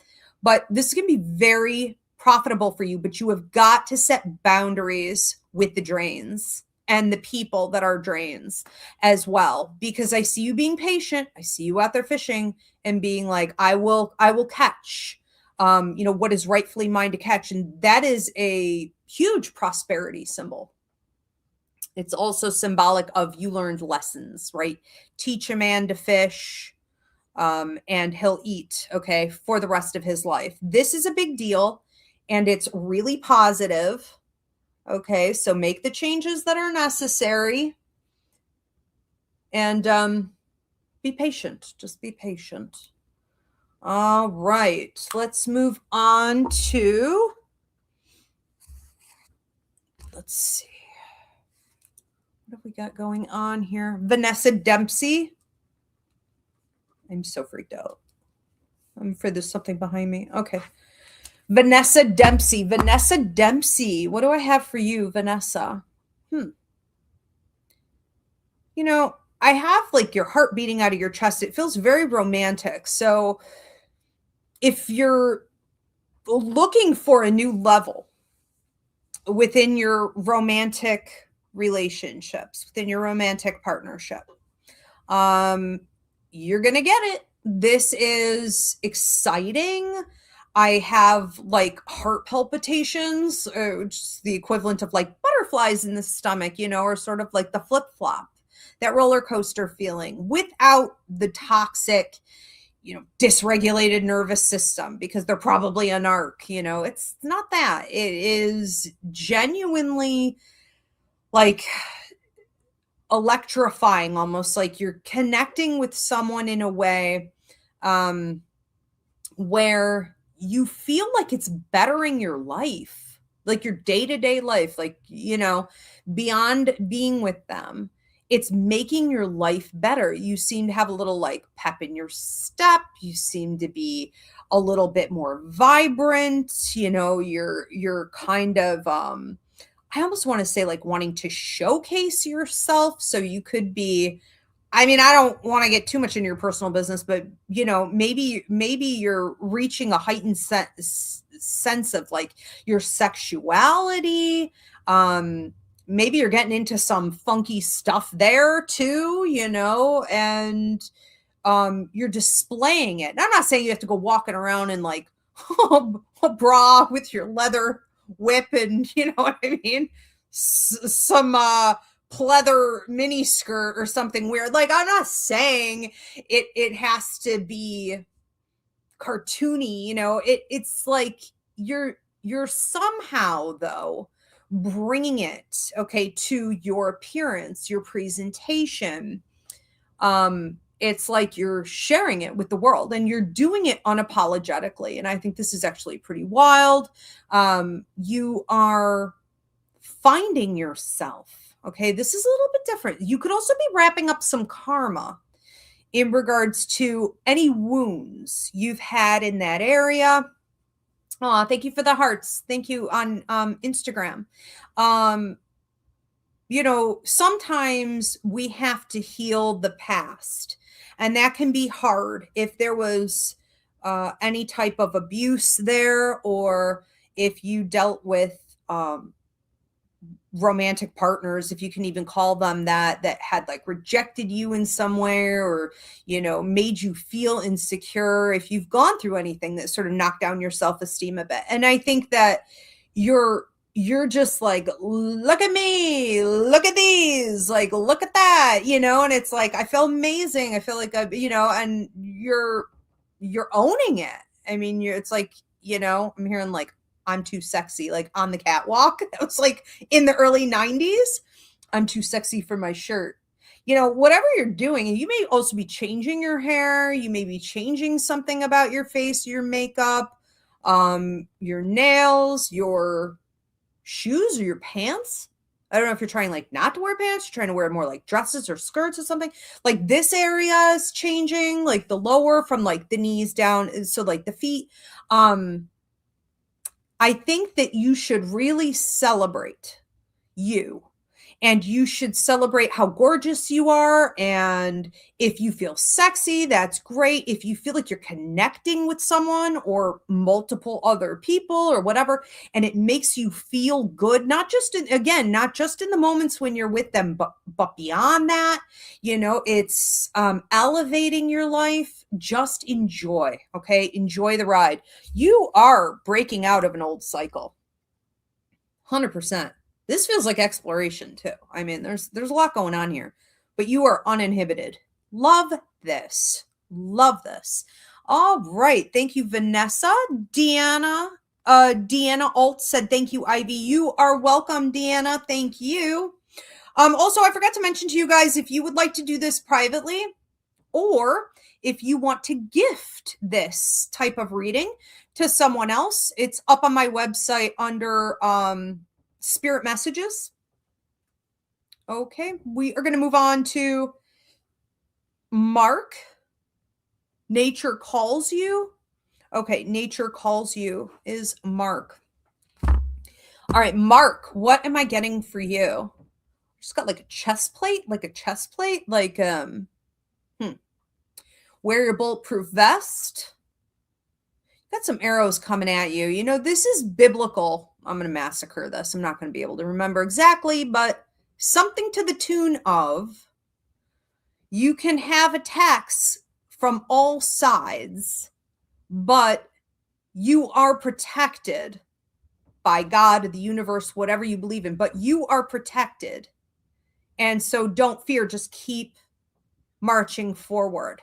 Speaker 1: but this is going to be very profitable for you. But you have got to set boundaries with the drains and the people that are drains as well, because I see you being patient. I see you out there fishing and being like, I will catch, you know, what is rightfully mine to catch. And that is a huge prosperity symbol. It's also symbolic of you learned lessons, right? Teach a man to fish, and he'll eat, okay, for the rest of his life. This is a big deal, and it's really positive. Okay, so make the changes that are necessary, and be patient. Just be patient. All right, let's move on to, let's see. What have we got going on here? Vanessa Dempsey. I'm so freaked out. I'm afraid there's something behind me. Okay. Vanessa Dempsey. Vanessa Dempsey. What do I have for you, Vanessa? You know, I have like your heart beating out of your chest. It feels very romantic. So if you're looking for a new level within your romantic relationships, within your romantic partnership, you're going to get it. This is exciting. I have like heart palpitations, which is the equivalent of like butterflies in the stomach, you know, or sort of like the flip-flop, that roller coaster feeling without the toxic, you know, dysregulated nervous system, because they're probably a narc, you know. It's not that. It is genuinely like electrifying, almost like you're connecting with someone in a way where you feel like it's bettering your life, like your day-to-day life, like, you know, beyond being with them, it's making your life better. You seem to have a little like pep in your step. You seem to be a little bit more vibrant. You know, you're kind of, I almost want to say like wanting to showcase yourself. So you could be, I mean, I don't want to get too much into your personal business, but, you know, maybe you're reaching a heightened sense of like your sexuality. Maybe you're getting into some funky stuff there too, you know, and you're displaying it. And I'm not saying you have to go walking around in like a bra with your leather whip and, you know what I mean? Some pleather mini skirt or something weird. Like, I'm not saying it has to be cartoony, you know. It's like you're somehow though bringing it, okay, to your appearance, your presentation, it's like you're sharing it with the world and you're doing it unapologetically. And I think this is actually pretty wild. You are finding yourself. Okay. This is a little bit different. You could also be wrapping up some karma in regards to any wounds you've had in that area. Oh, thank you for the hearts. Thank you on Instagram. You know, sometimes we have to heal the past, and that can be hard if there was any type of abuse there, or if you dealt with romantic partners, if you can even call them that, that had like rejected you in some way, or, you know, made you feel insecure, if you've gone through anything that sort of knocked down your self-esteem a bit. And I think that you're just like, look at me, look at these, like, look at that, you know, and it's like, I feel amazing. I feel like, you know, and you're owning it. I mean, it's like, you know, I'm hearing like, I'm too sexy, like on the catwalk. It was like in the early 90s. I'm too sexy for my shirt. You know, whatever you're doing, and you may also be changing your hair. You may be changing something about your face, your makeup, your nails, your shoes, or your pants. I don't know if you're trying like not to wear pants, you're trying to wear more like dresses or skirts or something. Like this area is changing, like the lower from like the knees down. So like the feet. I think that you should really celebrate you, and you should celebrate how gorgeous you are. And if you feel sexy, that's great. If you feel like you're connecting with someone or multiple other people or whatever, and it makes you feel good, not just in the moments when you're with them, but beyond that, you know, it's elevating your life. Just enjoy. Okay. Enjoy the ride. You are breaking out of an old cycle. 100%. This feels like exploration too. I mean, there's a lot going on here, but you are uninhibited. Love this. Love this. All right. Thank you, Vanessa. Deanna Alt said, thank you, Ivy. You are welcome, Deanna. Thank you. Also, I forgot to mention to you guys, if you would like to do this privately, or if you want to gift this type of reading to someone else, it's up on my website under spirit messages. Okay, we are going to move on to Mark. Nature calls you. Okay, nature calls you is Mark. All right, Mark, what am I getting for you? Just got like a chest plate, like wear your bulletproof vest. Got some arrows coming at you. You know, this is biblical. I'm going to massacre this. I'm not going to be able to remember exactly, but something to the tune of, you can have attacks from all sides, but you are protected by God, the universe, whatever you believe in, but you are protected. And so don't fear, just keep marching forward.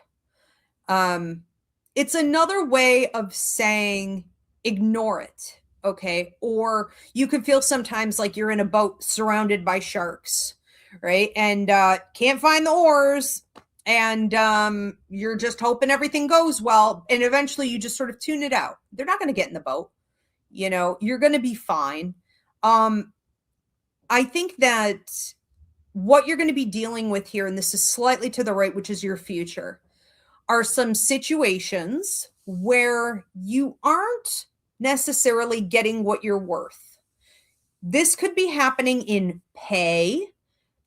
Speaker 1: It's another way of saying ignore it. Okay. Or you can feel sometimes like you're in a boat surrounded by sharks, right? And can't find the oars, and you're just hoping everything goes well. And eventually you just sort of tune it out. They're not going to get in the boat. You know, you're going to be fine. I think that what you're going to be dealing with here, and this is slightly to the right, which is your future, are some situations where you aren't necessarily getting what you're worth. This could be happening in pay,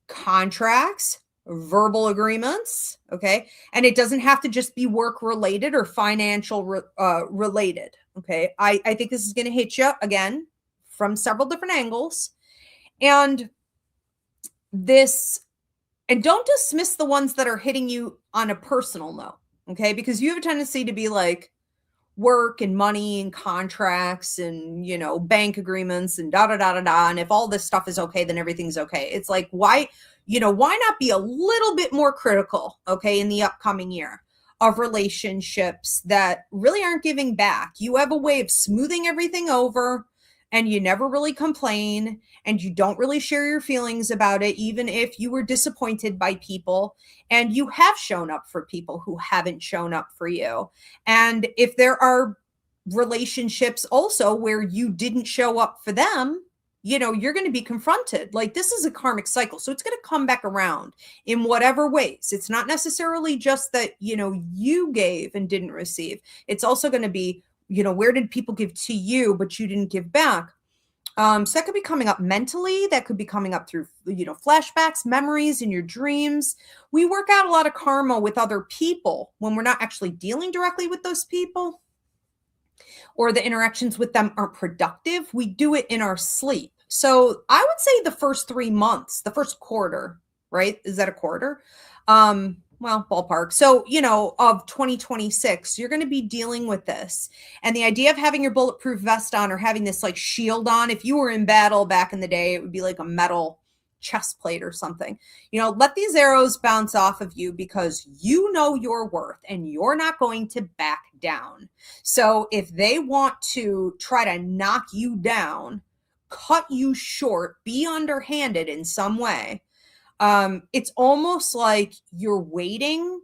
Speaker 1: contracts, verbal agreements, okay? And it doesn't have to just be work related or financial related, okay? I think this is going to hit you again from several different angles. And don't dismiss the ones that are hitting you on a personal note, okay? Because you have a tendency to be like work and money and contracts and, you know, bank agreements and da da da da da. And if all this stuff is okay, then everything's okay. It's like, why not be a little bit more critical, okay, in the upcoming year of relationships that really aren't giving back? You have a way of smoothing everything over, and you never really complain, and you don't really share your feelings about it, even if you were disappointed by people, and you have shown up for people who haven't shown up for you. And if there are relationships also where you didn't show up for them, you're going to be confronted. Like, this is a karmic cycle. So it's going to come back around in whatever ways. It's not necessarily just that, you gave and didn't receive. It's also going to be, where did people give to you, but you didn't give back? So that could be coming up mentally. That could be coming up through, flashbacks, memories in your dreams. We work out a lot of karma with other people when we're not actually dealing directly with those people, or the interactions with them aren't productive. We do it in our sleep. So I would say the first 3 months, the first quarter, right? Is that a quarter? Well, ballpark. So, of 2026, you're going to be dealing with this. And the idea of having your bulletproof vest on, or having this like shield on, if you were in battle back in the day, it would be like a metal chest plate or something. Let these arrows bounce off of you, because you know your worth and you're not going to back down. So if they want to try to knock you down, cut you short, be underhanded in some way, it's almost like you're waiting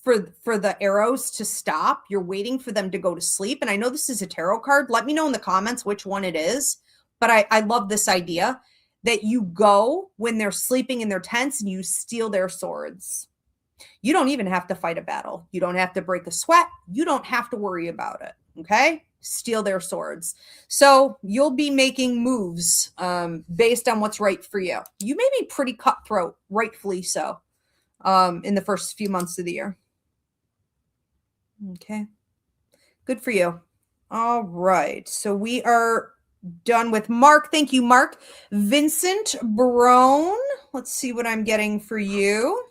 Speaker 1: for the arrows to stop. You're waiting for them to go to sleep. And I know this is a tarot card. Let me know in the comments which one it is. But I love this idea that you go when they're sleeping in their tents and you steal their swords. You don't even have to fight a battle. You don't have to break a sweat. You don't have to worry about it. Okay? Steal their swords. So you'll be making moves based on what's right for you. You may be pretty cutthroat, rightfully so, in the first few months of the year. Okay. Good for you. All right. So we are done with Mark. Thank you, Mark. Vincent Barone. Let's see what I'm getting for you.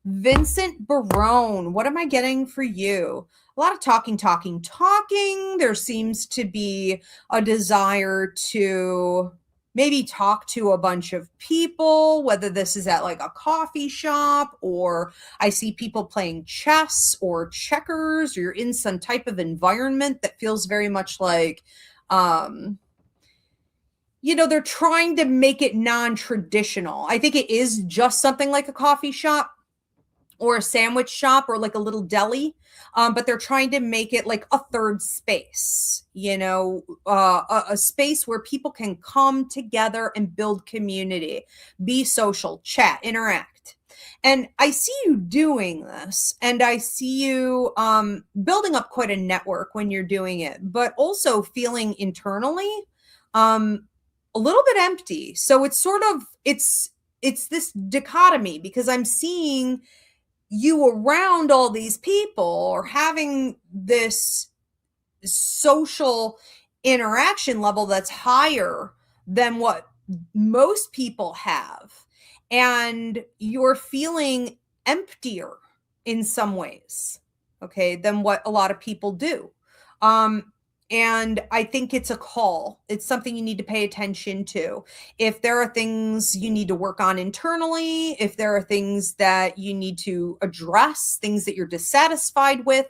Speaker 1: Vincent Barone, what am I getting for you? A lot of talking. There seems to be a desire to maybe talk to a bunch of people, whether this is at like a coffee shop, or I see people playing chess or checkers, or you're in some type of environment that feels very much like, they're trying to make it non-traditional. I think it is just something like a coffee shop or a sandwich shop or like a little deli. But they're trying to make it like a third space, a space where people can come together and build community, be social, chat, interact. And I see you doing this, and I see you building up quite a network when you're doing it, but also feeling internally a little bit empty. So it's sort of, it's this dichotomy, because I'm seeing you around all these people, or having this social interaction level that's higher than what most people have. And you're feeling emptier in some ways, okay, than what a lot of people do. And I think it's a call. It's something you need to pay attention to. If there are things you need to work on internally, if there are things that you need to address, things that you're dissatisfied with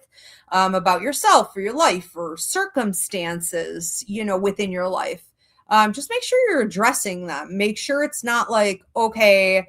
Speaker 1: about yourself or your life or circumstances, within your life, just make sure you're addressing them. Make sure it's not like, okay,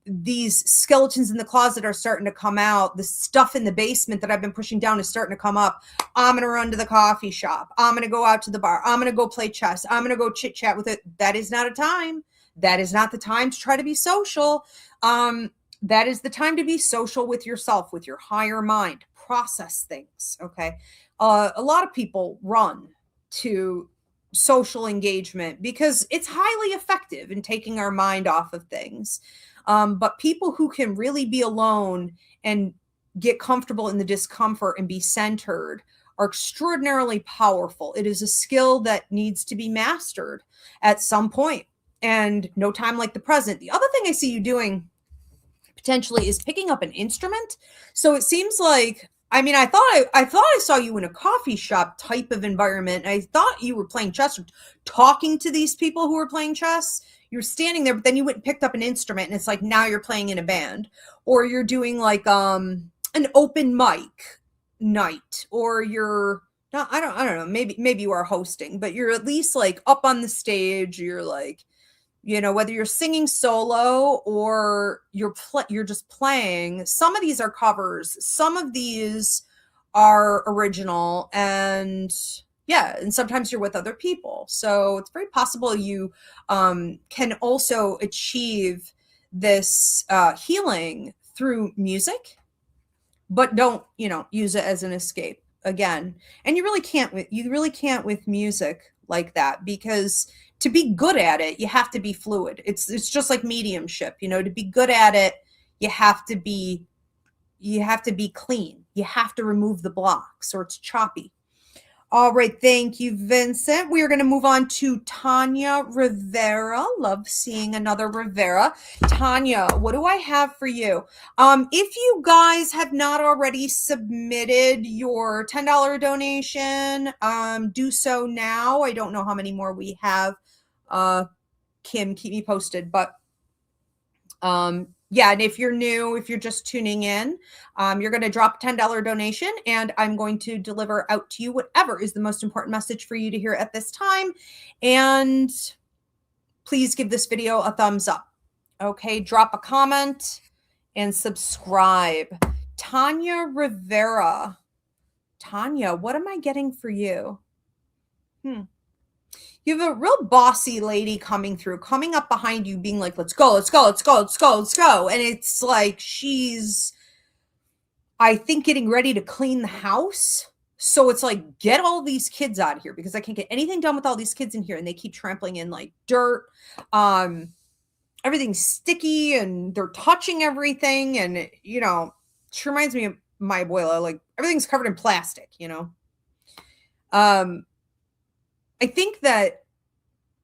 Speaker 1: these skeletons in the closet are starting to come out. The stuff in the basement that I've been pushing down is starting to come up. I'm going to run to the coffee shop. I'm going to go out to the bar. I'm going to go play chess. I'm going to go chit chat with it. That is not a time. That is not the time to try to be social. That is the time to be social with yourself, with your higher mind, process things. Okay. A lot of people run to social engagement because it's highly effective in taking our mind off of things. But people who can really be alone and get comfortable in the discomfort and be centered are extraordinarily powerful. It is a skill that needs to be mastered at some point, and no time like the present. The other thing I see you doing potentially is picking up an instrument. So it seems like, I thought I saw you in a coffee shop type of environment. I thought you were playing chess, or talking to these people who were playing chess. You're standing there, but then you went and picked up an instrument, and it's like now you're playing in a band, or you're doing like an open mic night, or you're No, I don't know. Maybe you are hosting, but you're at least like up on the stage. You're like, you know, whether you're singing solo or you're just playing. Some of these are covers. Some of these are original, and yeah, and sometimes you're with other people. So it's very possible you can also achieve this healing through music, but don't, you know, use it as an escape again. And you really can't with music like that, because to be good at it, you have to be fluid. It's just like mediumship, you know, to be good at it, you have to be clean. You have to remove the blocks or it's choppy. All right. Thank you, Vincent. We are going to move on to Tanya Rivera. Love seeing another Rivera. Tanya, what do I have for you? If you guys have not already submitted your $10 donation, do so now. I don't know how many more we have. Kim, keep me posted, but yeah, and if you're new, if you're just tuning in, you're going to drop a $10 donation, and I'm going to deliver out to you whatever is the most important message for you to hear at this time. And please give this video a thumbs up. Okay, drop a comment and subscribe. Tanya Rivera. Tanya, what am I getting for you? You have a real bossy lady coming up behind you, being like, let's go, let's go, let's go, let's go, let's go. And it's like she's, I think, getting ready to clean the house. So it's like, get all these kids out of here, because I can't get anything done with all these kids in here. And they keep trampling in like dirt. Everything's sticky and they're touching everything. And, you know, she reminds me of my abuela, like everything's covered in plastic, you know? I think that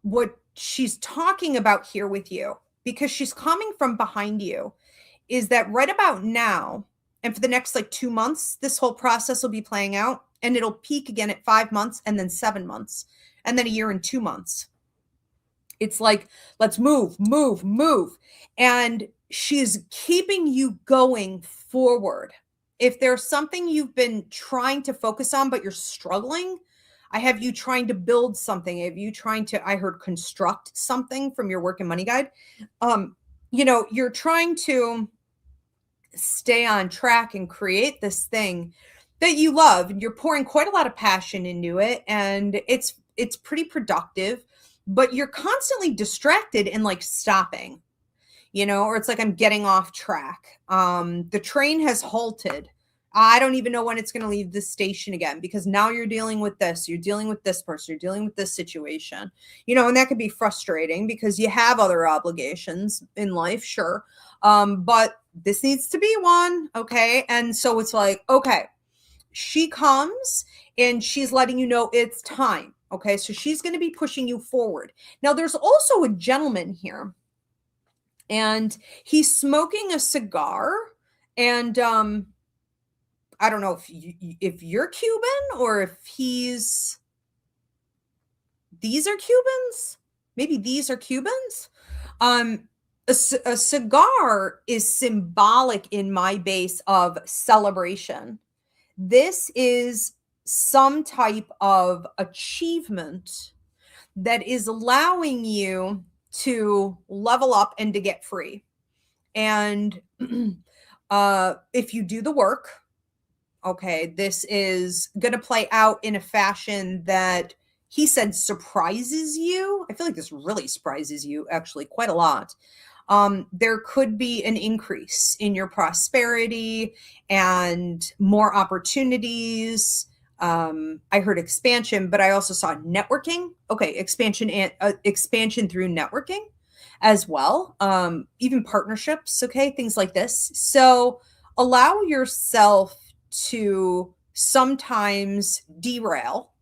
Speaker 1: what she's talking about here with you, because she's coming from behind you, is that right about now, and for the next like 2 months, this whole process will be playing out, and it'll peak again at 5 months, and then 7 months, and then a year and 2 months. It's like, let's move, move, move. And she's keeping you going forward. If there's something you've been trying to focus on, but you're struggling, I have you trying to build something. I have you trying to, I heard construct something from your work and money guide. You know, you're trying to stay on track and create this thing that you love, and you're pouring quite a lot of passion into it, and it's pretty productive, but you're constantly distracted and like stopping, you know, or it's like, I'm getting off track. The train has halted. I don't even know when it's going to leave this station again, because now you're dealing with this, you're dealing with this person, you're dealing with this situation, you know, and that could be frustrating because you have other obligations in life. Sure. But this needs to be one. Okay. And so it's like, okay, she comes and she's letting you know it's time. Okay. So she's going to be pushing you forward. Now there's also a gentleman here, and he's smoking a cigar, and, I don't know if you're Cuban or if these are Cubans. Maybe these are Cubans. A cigar is symbolic in my base of celebration. This is some type of achievement that is allowing you to level up and to get free. And if you do the work, okay, this is going to play out in a fashion that he said surprises you. I feel like this really surprises you, actually, quite a lot. There could be an increase in your prosperity and more opportunities. I heard expansion, but I also saw networking. Okay, expansion and expansion through networking as well. Even partnerships, okay, things like this. So allow yourself to sometimes derail,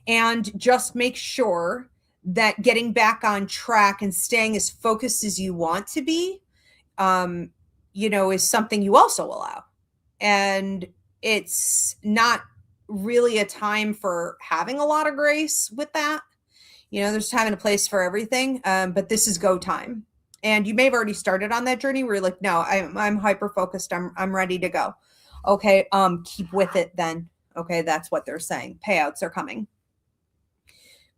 Speaker 1: and just make sure that getting back on track and staying as focused as you want to be, you know, is something you also allow. And it's not really a time for having a lot of grace with that. You know, there's time and a place for everything, but this is go time. And you may have already started on that journey where you're like, no, I'm hyper focused. I'm ready to go. Okay. Keep with it then. Okay, that's what they're saying. Payouts are coming.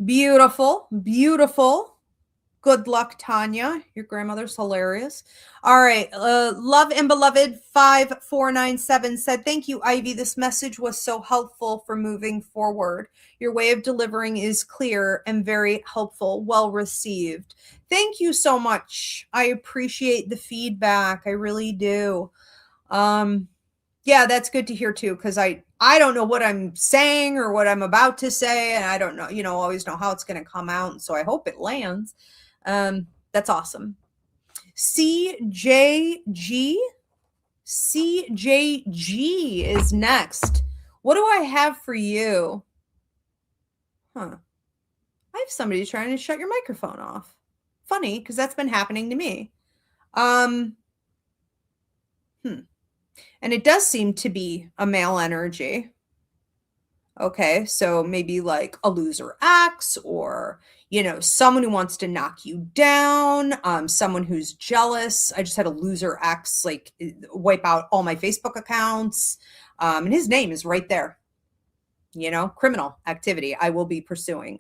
Speaker 1: Beautiful, beautiful. Good luck, Tanya. Your grandmother's hilarious. All right. Love and beloved 5497 said, thank you, Ivy. This message was so helpful for moving forward. Your way of delivering is clear and very helpful. Well received. Thank you so much. I appreciate the feedback. I really do. Yeah, that's good to hear too, because I don't know what I'm saying or what I'm about to say, and I don't know, always know how it's going to come out. And so I hope it lands. That's awesome. CJG is next. What do I have for you? I have somebody trying to shut your microphone off. Funny, because that's been happening to me. And it does seem to be a male energy. Okay, so maybe like a loser X, or someone who wants to knock you down, someone who's jealous. I just had a loser X like wipe out all my Facebook accounts, and his name is right there. Criminal activity I will be pursuing.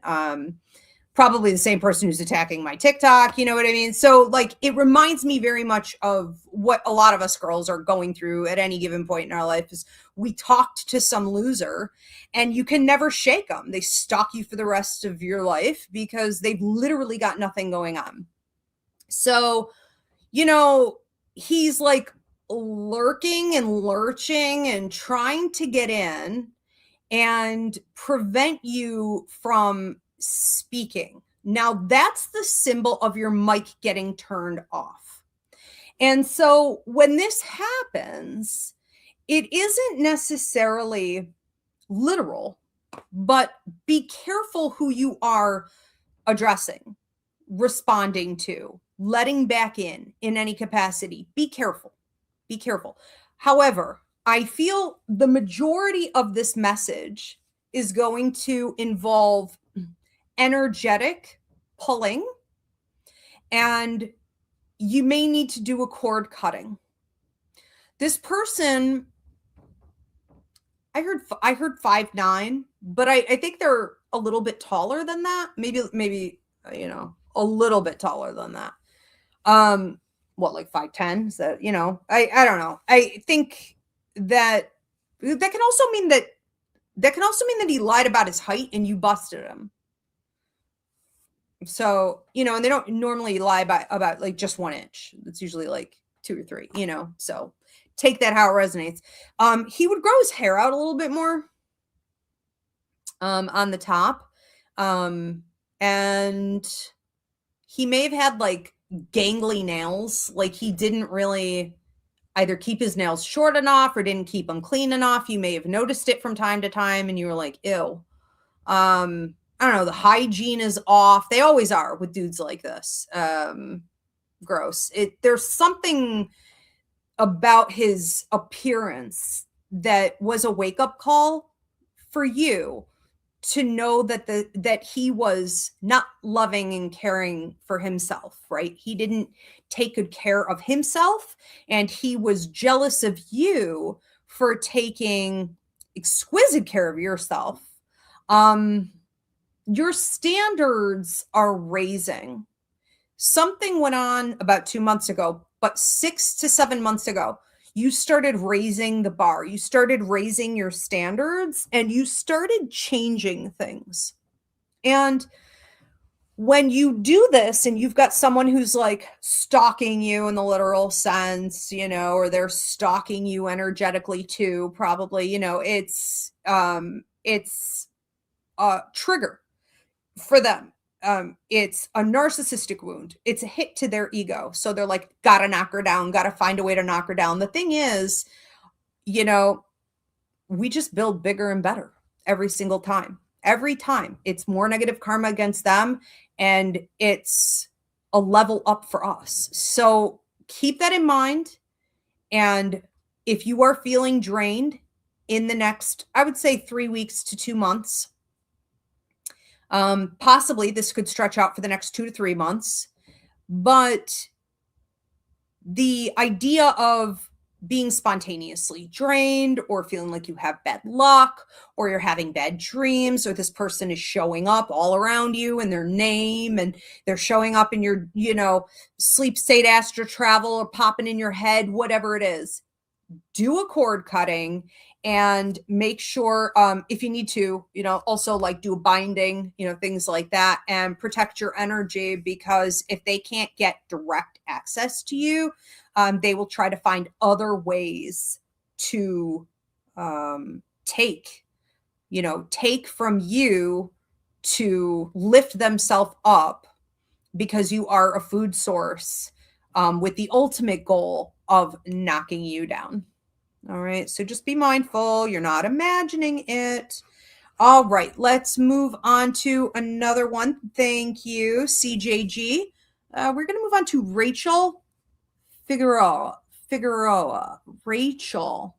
Speaker 1: Probably the same person who's attacking my TikTok, you know what I mean? So like, it reminds me very much of what a lot of us girls are going through at any given point in our life. Is we talked to some loser and you can never shake them. They stalk you for the rest of your life because they've literally got nothing going on. So, he's like lurking and lurching and trying to get in and prevent you from speaking. Now that's the symbol of your mic getting turned off. And so when this happens, it isn't necessarily literal, but be careful who you are addressing, responding to, letting back in any capacity. Be careful. Be careful. However, I feel the majority of this message is going to involve energetic pulling, and you may need to do a cord cutting. This person, I heard 5'9", but I think they're a little bit taller than that. Maybe a little bit taller than that. What, like 5'10"? Is that, I don't know. I think that can also mean that he lied about his height and you busted him. So, and they don't normally lie about like just 1 inch. It's usually like 2 or 3, so take that how it resonates. He would grow his hair out a little bit more, on the top. And he may have had like gangly nails. Like he didn't really either keep his nails short enough or didn't keep them clean enough. You may have noticed it from time to time and you were like, ew. I don't know, the hygiene is off. They always are with dudes like this. Gross. There's something about his appearance that was a wake-up call for you to know that he was not loving and caring for himself, right? He didn't take good care of himself, and he was jealous of you for taking exquisite care of yourself. Your standards are raising. Something went on about 2 months ago, but 6 to 7 months ago, you started raising the bar. You started raising your standards and you started changing things. And when you do this and you've got someone who's like stalking you in the literal sense, or they're stalking you energetically too, probably, it's a trigger for them. It's a narcissistic wound. It's a hit to their ego. So they're like, gotta knock her down, gotta find a way to knock her down. The thing is, we just build bigger and better every single time. Every time it's more negative karma against them, and it's a level up for us. So keep that in mind. And if you are feeling drained in the next, I would say 3 weeks to 2 months, possibly this could stretch out for the next 2 to 3 months, but the idea of being spontaneously drained, or feeling like you have bad luck, or you're having bad dreams, or this person is showing up all around you and their name, and they're showing up in your, sleep state, astral travel, or popping in your head, whatever it is, do a cord cutting and make sure, if you need to, also like do a binding, things like that, and protect your energy, because if they can't get direct access to you, they will try to find other ways to take from you to lift themselves up, because you are a food source, with the ultimate goal of knocking you down. All right, so just be mindful. You're not imagining it. All right, let's move on to another one. Thank you, CJG. We're going to move on to Rachel Figueroa. Rachel.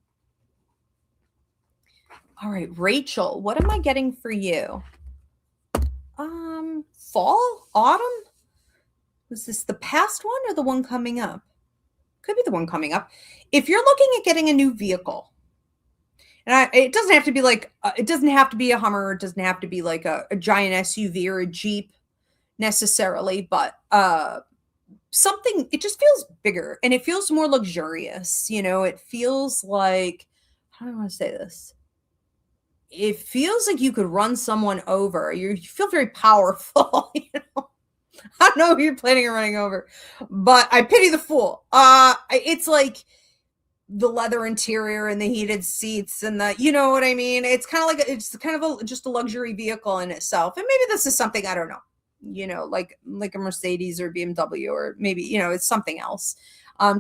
Speaker 1: All right, Rachel, what am I getting for you? Fall? Autumn? Was this the past one or the one coming up? Could be the one coming up. If you're looking at getting a new vehicle, and it doesn't have to be like, it doesn't have to be a Hummer. It doesn't have to be like a giant SUV or a Jeep necessarily, but something, it just feels bigger and it feels more luxurious. It feels like, how do I want to say this? It feels like you could run someone over. You feel very powerful, I don't know who you're planning on running over, but I pity the fool. It's like the leather interior and the heated seats and the, you know what I mean? It's kind of like, just a luxury vehicle in itself. And maybe this is something, I don't know, like a Mercedes or BMW, or maybe, it's something else.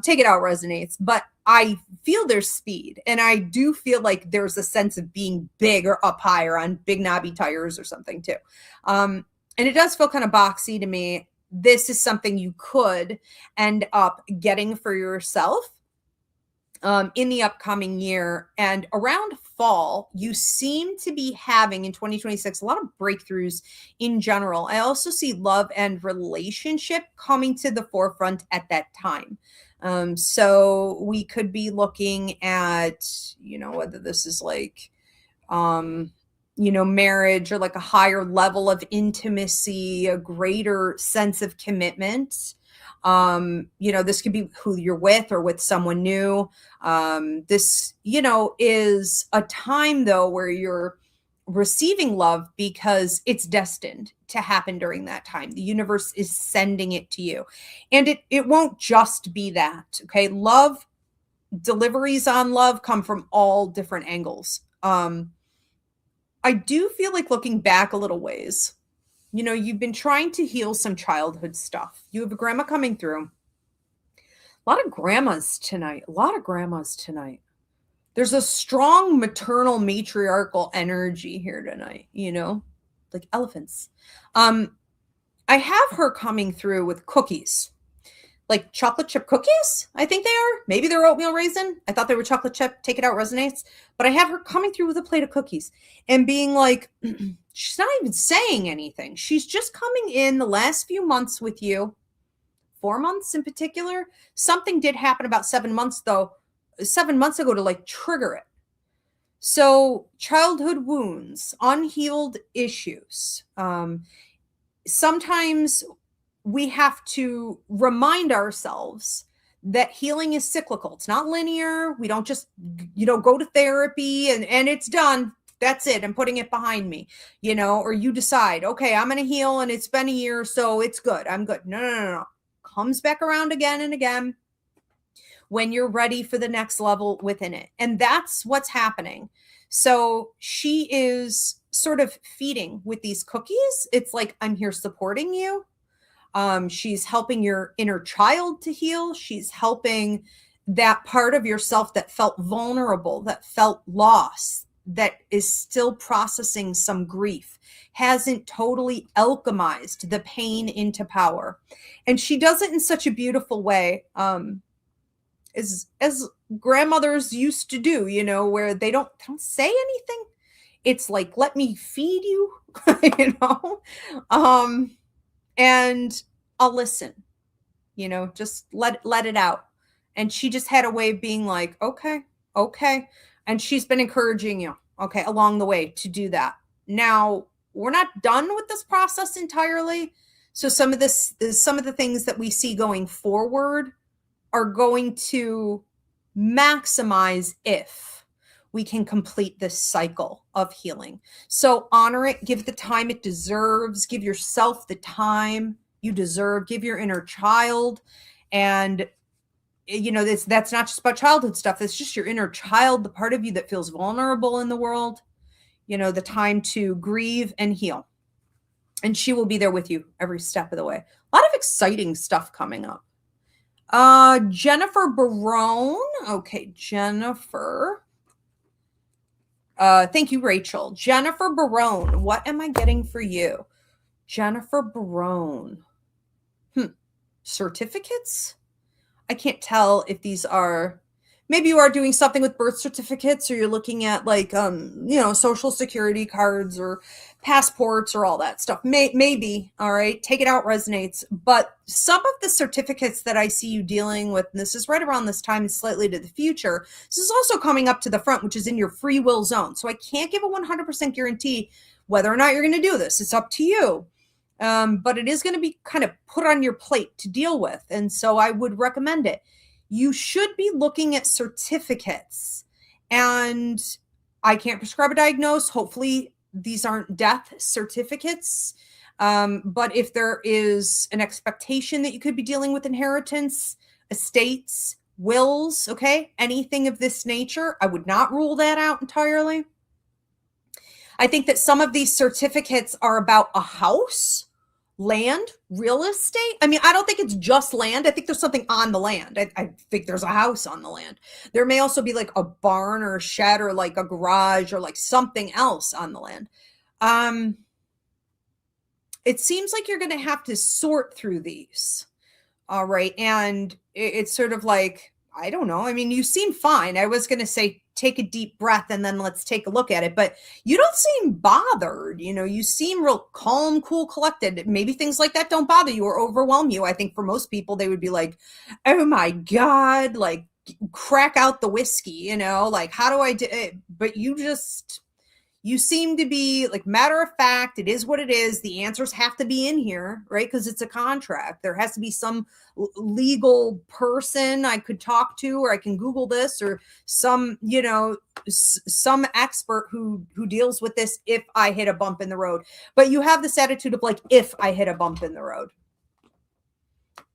Speaker 1: Take it out resonates, but I feel there's speed, and I do feel like there's a sense of being big or up higher on big knobby tires or something too. And it does feel kind of boxy to me. This is something you could end up getting for yourself in the upcoming year. And around fall, you seem to be having in 2026 a lot of breakthroughs in general. I also see love and relationship coming to the forefront at that time. So we could be looking at, whether this is like, marriage, or like a higher level of intimacy, a greater sense of commitment. This could be who you're with or with someone new. This, is a time though where you're receiving love because it's destined to happen during that time. The universe is sending it to you, and it won't just be that. Okay. Love, deliveries on love come from all different angles. I do feel like, looking back a little ways, you've been trying to heal some childhood stuff. You have a grandma coming through. A lot of grandmas tonight. There's a strong maternal matriarchal energy here tonight, like elephants. I have her coming through with cookies. Like chocolate chip cookies, I think they are. Maybe they're oatmeal raisin. I thought they were chocolate chip. Take it out resonates. But I have her coming through with a plate of cookies and being like, she's not even saying anything. She's just coming in the last few months with you, 4 months in particular. Something did happen about 7 months ago to like trigger it. So childhood wounds, unhealed issues. Sometimes we have to remind ourselves that healing is cyclical. It's not linear. We don't just, go to therapy and it's done. That's it. I'm putting it behind me, or you decide, okay, I'm going to heal and it's been a year, so it's good. I'm good. No. Comes back around again and again when you're ready for the next level within it. And that's what's happening. So she is sort of feeding with these cookies. It's like, I'm here supporting you. She's helping your inner child to heal. She's helping that part of yourself that felt vulnerable, that felt lost, that is still processing some grief, hasn't totally alchemized the pain into power. And she does it in such a beautiful way, as grandmothers used to do, where they don't say anything. It's like, let me feed you, and I'll listen, just let it out. And she just had a way of being like, okay, okay. And she's been encouraging you, okay, along the way to do that. Now, we're not done with this process entirely. So some of the things that we see going forward are going to maximize if we can complete this cycle of healing. So honor it, give the time it deserves, give yourself the time you deserve, give your inner child. And that's not just about childhood stuff. It's just your inner child, the part of you that feels vulnerable in the world, the time to grieve and heal. And she will be there with you every step of the way. A lot of exciting stuff coming up. Jennifer Barone. Okay, Jennifer. Thank you, Rachel. Jennifer Barone. What am I getting for you? Jennifer Barone. Certificates? I can't tell if these are, maybe you are doing something with birth certificates, or you're looking at like, social security cards or passports or all that stuff. Maybe, all right, take it out, resonates. But some of the certificates that I see you dealing with, and this is right around this time and slightly to the future, this is also coming up to the front, which is in your free will zone. So I can't give a 100% guarantee whether or not you're going to do this. It's up to you. But it is going to be kind of put on your plate to deal with. And so I would recommend it. You should be looking at certificates, and I can't prescribe a diagnose. Hopefully these aren't death certificates. But if there is an expectation that you could be dealing with inheritance, estates, wills, okay, anything of this nature, I would not rule that out entirely. I think that some of these certificates are about a house, land, real estate. I mean, I don't think it's just land. I think there's something on the land. I think there's a house on the land. There may also be like a barn or a shed or like a garage or like something else on the land. It seems like you're going to have to sort through these. All right. And it's sort of like, I don't know. I mean, you seem fine. I was going to say, take a deep breath and then let's take a look at it. But you don't seem bothered. You seem real calm, cool, collected. Maybe things like that don't bother you or overwhelm you. I think for most people, they would be like, oh my God, like crack out the whiskey, like how do I do it? But you seem to be like matter of fact, it is what it is. The answers have to be in here, right? Because it's a contract. There has to be some legal person I could talk to, or I can Google this, or some, some expert who deals with this if I hit a bump in the road. But you have this attitude of like, if I hit a bump in the road.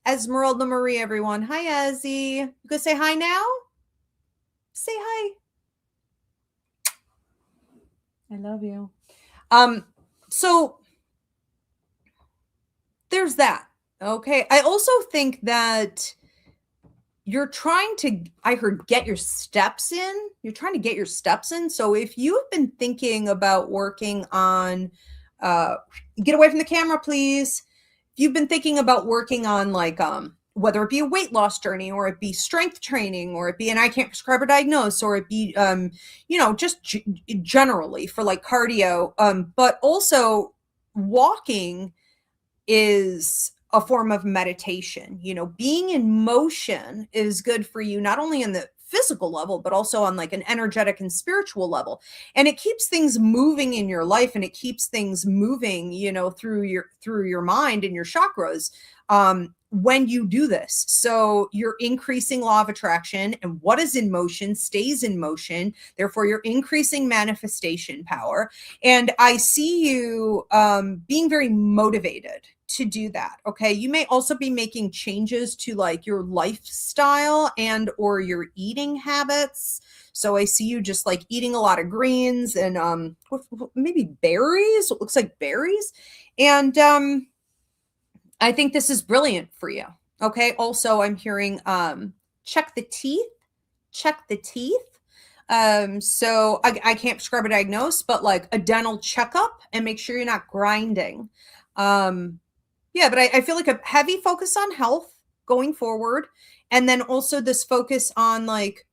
Speaker 1: Esmeralda Marie, everyone. Hi, Ezzy. You gonna say hi now? Say hi. I love you. So there's that. Okay. I also think that you're trying to, I heard, get your steps in. You're trying to get your steps in. So if you've been thinking about working on, get away from the camera, please. If you've been thinking about working on like, whether it be a weight loss journey or it be strength training or it be, and I can't prescribe or diagnose, or it be, just generally for like cardio, but also walking is a form of meditation. Being in motion is good for you, not only in the physical level, but also on like an energetic and spiritual level. And it keeps things moving in your life, and it keeps things moving, through your mind and your chakras. When you do this. So you're increasing law of attraction, and what is in motion stays in motion. Therefore, you're increasing manifestation power. And I see you being very motivated to do that. Okay. You may also be making changes to like your lifestyle and or your eating habits. So I see you just like eating a lot of greens and maybe berries. It looks like berries. And I think this is brilliant for you. Okay. Also, I'm hearing check the teeth. So I can't prescribe a diagnose, but like a dental checkup, and make sure you're not grinding. Yeah, but I feel like a heavy focus on health going forward. And then also this focus on like,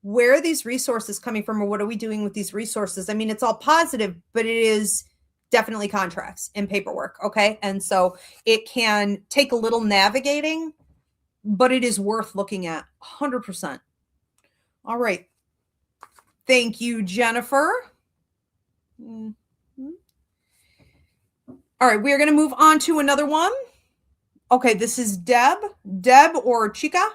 Speaker 1: where are these resources coming from, or what are we doing with these resources? I mean, it's all positive, but it is definitely contracts and paperwork. Okay. And so it can take a little navigating, but it is worth looking at 100%. All right. Thank you, Jennifer. Mm-hmm. All right, we are going to move on to another one. Okay, this is Deb. Deb or Chica?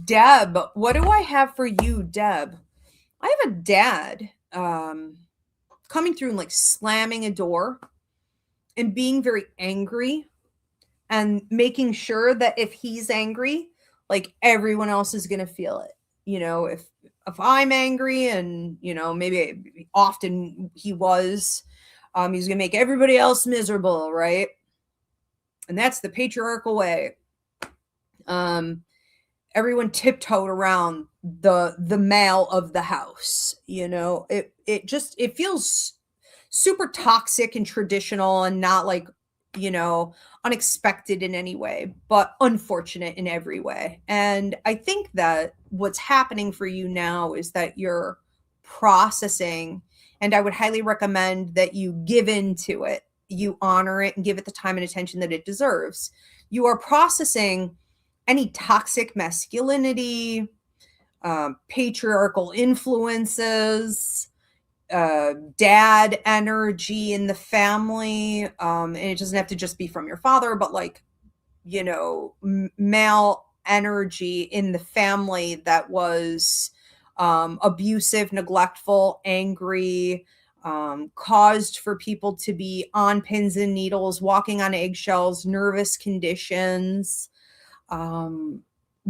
Speaker 1: Deb, what do I have for you, Deb? I have a dad coming through and like slamming a door and being very angry and making sure that if he's angry, like everyone else is going to feel it. You know, if I'm angry and, you know, maybe often he was, he's going to make everybody else miserable, right? And that's the patriarchal way. Everyone tiptoed around the male of the house. You know, it feels super toxic and traditional and not like, you know, unexpected in any way, but unfortunate in every way. And I think that what's happening for you now is that you're processing, and I would highly recommend that you give into it, you honor it and give it the time and attention that it deserves. You are processing any toxic masculinity, patriarchal influences, dad energy in the family. And it doesn't have to just be from your father, but like, you know, male energy in the family that was abusive, neglectful, angry, caused for people to be on pins and needles, walking on eggshells, nervous conditions.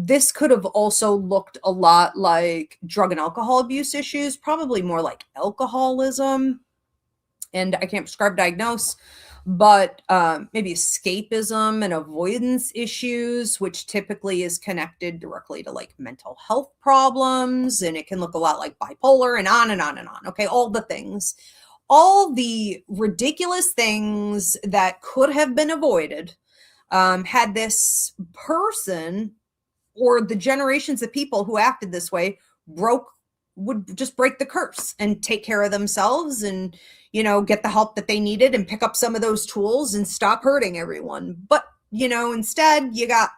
Speaker 1: This could have also looked a lot like drug and alcohol abuse issues, probably more like alcoholism. And I can't prescribe diagnose, but maybe escapism and avoidance issues, which typically is connected directly to like mental health problems. And it can look a lot like bipolar and on and on and on. Okay, all the things, all the ridiculous things that could have been avoided had this person or the generations of people who acted this way would just break the curse and take care of themselves and, you know, get the help that they needed and pick up some of those tools and stop hurting everyone. But, you know, instead you got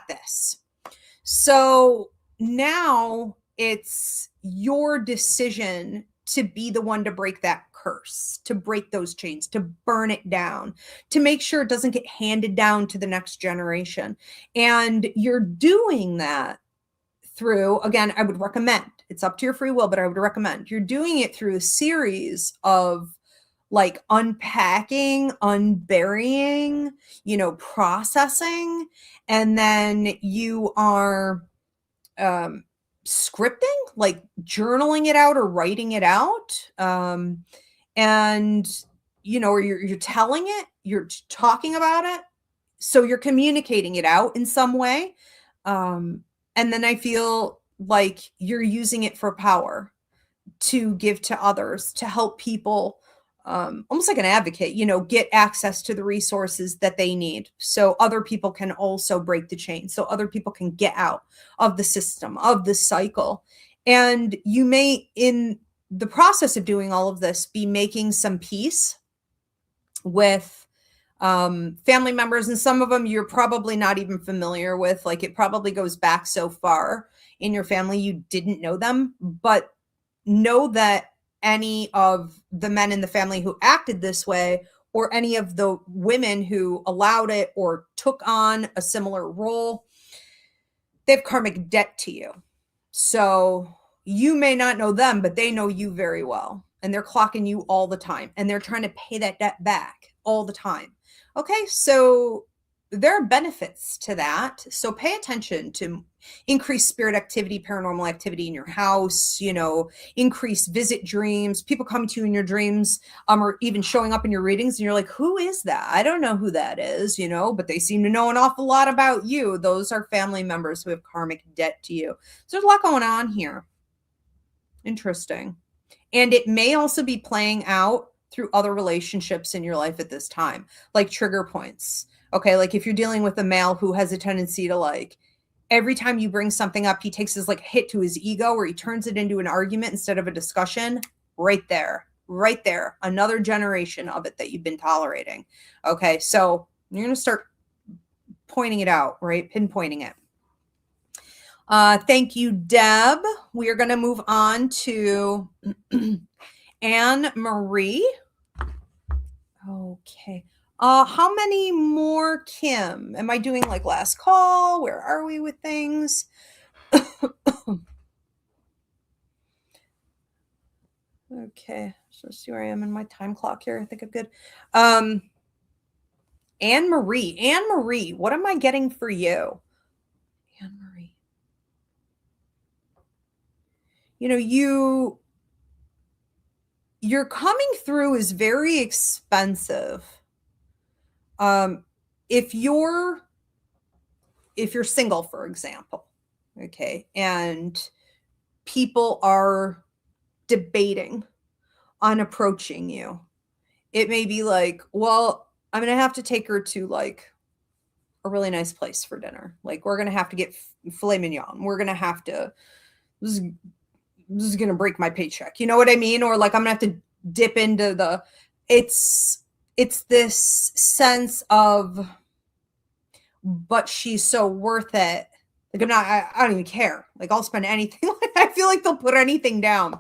Speaker 1: this. So now it's your decision to be the one to break that curse, to break those chains, to burn it down, to make sure it doesn't get handed down to the next generation. And you're doing that through, again, I would recommend, it's up to your free will, but I would recommend you're doing it through a series of like unpacking, unburying, you know, processing, and then you are scripting, like journaling it out or writing it out. And, you know, or you're telling it, you're talking about it. So you're communicating it out in some way. And then I feel like you're using it for power to give to others, to help people, almost like an advocate, you know, get access to the resources that they need. So other people can also break the chain. So other people can get out of the system, of the cycle. And you may, in the process of doing all of this, be making some peace with family members. And some of them you're probably not even familiar with. Like it probably goes back so far in your family, you didn't know them, but know that any of the men in the family who acted this way, or any of the women who allowed it or took on a similar role, they have karmic debt to you. So you may not know them, but they know you very well. And they're clocking you all the time. And they're trying to pay that debt back all the time. Okay, so there are benefits to that. So pay attention to increased spirit activity, paranormal activity in your house, you know, increased visit dreams, people coming to you in your dreams, or even showing up in your readings. And you're like, who is that? I don't know who that is, you know, but they seem to know an awful lot about you. Those are family members who have karmic debt to you. So there's a lot going on here. Interesting. And it may also be playing out through other relationships in your life at this time, like trigger points. Okay, like if you're dealing with a male who has a tendency to like, every time you bring something up, he takes his like hit to his ego, or he turns it into an argument instead of a discussion. Right there, another generation of it that you've been tolerating. Okay, so you're going to start pointing it out, right? Pinpointing it. Thank you, Deb. We are going to move on to Anne Marie. Okay. How many more, Kim? Am I doing like last call? Where are we with things? Okay. So see where I am in my time clock here. I think I'm good. Anne Marie. Anne Marie, what am I getting for you? Anne Marie. You know, your coming through is very expensive. If you're single, for example, okay, and people are debating on approaching you, it may be like, well, I'm going to have to take her to like a really nice place for dinner. Like we're going to have to get filet mignon. We're going to have to, this is going to break my paycheck. You know what I mean? Or like, I'm going to have to dip into the, it's this sense of, but she's so worth it. Like I don't even care. Like I'll spend anything. I feel like they'll put anything down.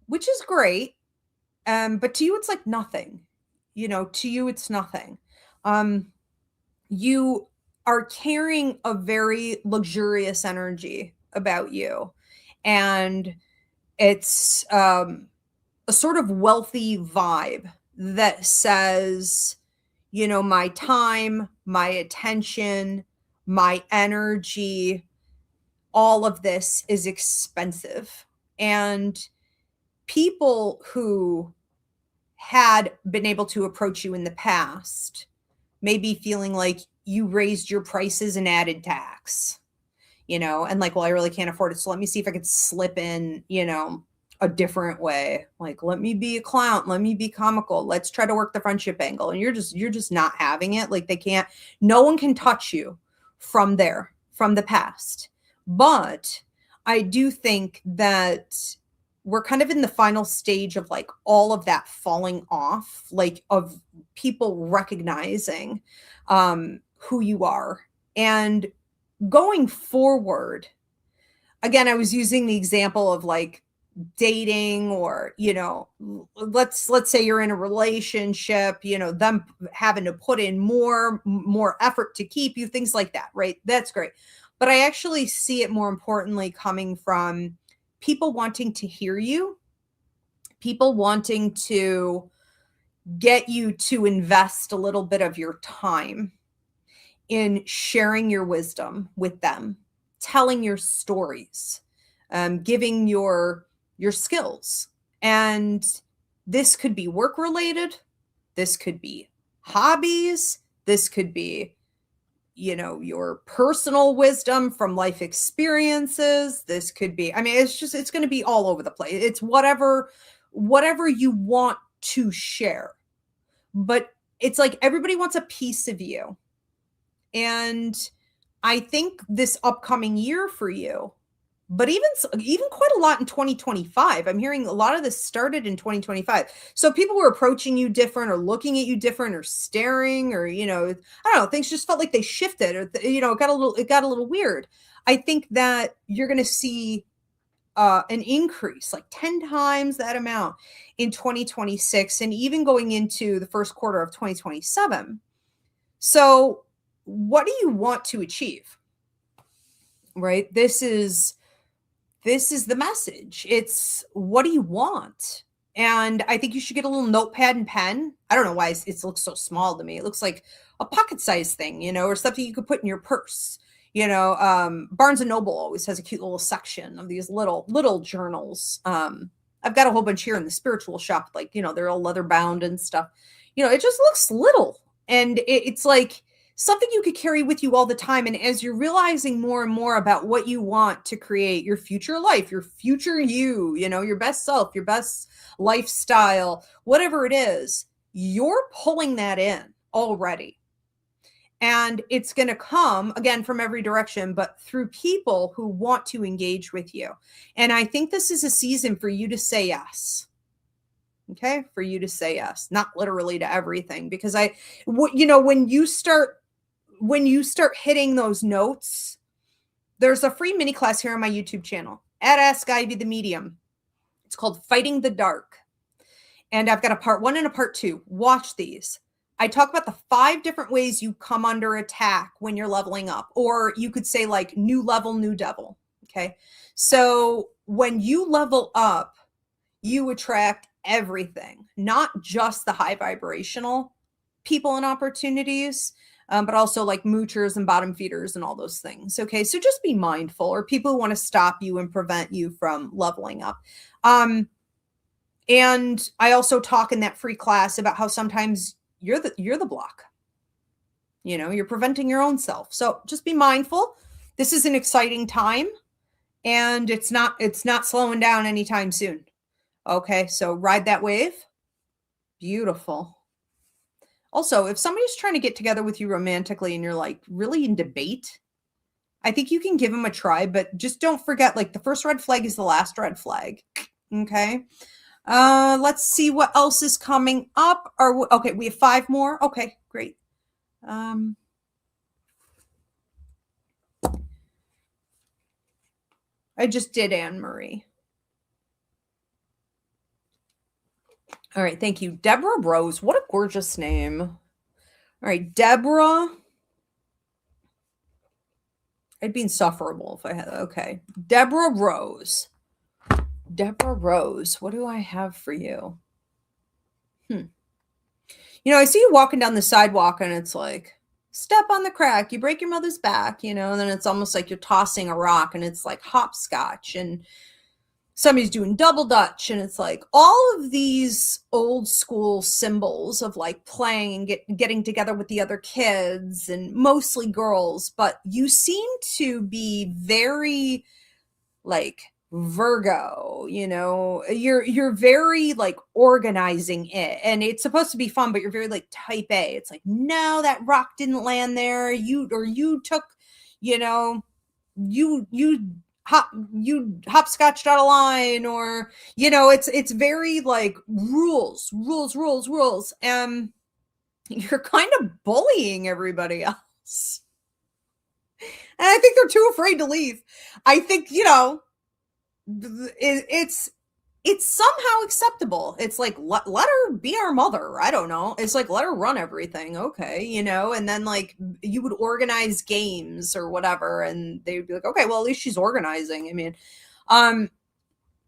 Speaker 1: Which is great. But to you, it's like nothing, you know, to you, it's nothing. You are carrying a very luxurious energy about you. And it's, a sort of wealthy vibe that says, you know, my time, my attention, my energy, all of this is expensive. And people who had been able to approach you in the past may be feeling like you raised your prices and added tax, you know, and like, well, I really can't afford it. So let me see if I could slip in, you know, a different way. Like, let me be a clown. Let me be comical. Let's try to work the friendship angle. And you're just not having it. Like no one can touch you from there, from the past. But I do think that we're kind of in the final stage of like all of that falling off, like of people recognizing who you are. And going forward, again, I was using the example of like dating, or, you know, let's say you're in a relationship, you know, them having to put in more effort to keep you, things like that, right? That's great. But I actually see it more importantly coming from people wanting to hear you, people wanting to get you to invest a little bit of your time in sharing your wisdom with them, telling your stories, giving your skills. And this could be work related. This could be hobbies. This could be, you know, your personal wisdom from life experiences. This could be, I mean, it's going to be all over the place. It's whatever you want to share. But it's like everybody wants a piece of you. And I think this upcoming year for you, but even quite a lot in 2025. I'm hearing a lot of this started in 2025. So people were approaching you different, or looking at you different, or staring, or, you know, I don't know, things just felt like they shifted, or, you know, it got a little weird. I think that you're going to see an increase, like 10 times that amount in 2026, and even going into the first quarter of 2027. So what do you want to achieve? Right? This is the message. It's, what do you want? And I think you should get a little notepad and pen. I don't know why it looks so small to me. It looks like a pocket size thing, you know, or something you could put in your purse. You know, Barnes and Noble always has a cute little section of these little journals. I've got a whole bunch here in the spiritual shop, like, you know, they're all leather bound and stuff. You know, it just looks little, and it's like something you could carry with you all the time. And as you're realizing more and more about what you want to create, your future life, your future you know, your best self, your best lifestyle, whatever it is, you're pulling that in already. And it's going to come, again, from every direction, but through people who want to engage with you. And I think this is a season for you to say yes. Okay. For you to say yes, not literally to everything, because when you start hitting those notes, there's a free mini class here on my YouTube channel at Ask Ivy the Medium. It's called Fighting the Dark. And I've got a part 1 and a part 2. Watch these. I talk about the 5 different ways you come under attack when you're leveling up, or you could say like new level, new devil. Okay. So when you level up, you attract everything, not just the high vibrational people and opportunities, but also like moochers and bottom feeders and all those things. Okay. So just be mindful, or people who want to stop you and prevent you from leveling up. And I also talk in that free class about how sometimes you're the block. You're preventing your own self. So just be mindful. This is an exciting time, and it's not slowing down anytime soon. Okay, so ride that wave. Beautiful. Also, if somebody's trying to get together with you romantically and you're like really in debate, I think you can give them a try, but just don't forget, like, the first red flag is the last red flag. Okay. Let's see what else is coming up. Okay, we have 5 more. Okay, great. I just did Anne Marie. All right, thank you. Deborah Rose. What a gorgeous name. All right, Deborah. I'd be insufferable if I had. Okay, Deborah Rose. Deborah Rose. What do I have for you? I see you walking down the sidewalk, and it's like, step on the crack, you break your mother's back, and then it's almost like you're tossing a rock, and it's like hopscotch, and somebody's doing double dutch, and it's like all of these old school symbols of like playing and getting together with the other kids, and mostly girls, but you seem to be very like Virgo, you're very like organizing it, and it's supposed to be fun, but you're very like type A. It's like, no, that rock didn't land there. You took, you hopscotched out of line, or it's very like rules. And you're kind of bullying everybody else. And I think they're too afraid to leave. I think, it's somehow acceptable. It's like, let her be our mother. I don't know. It's like, let her run everything. Okay. And then like you would organize games or whatever, and they would be like, okay, well, at least she's organizing. I mean,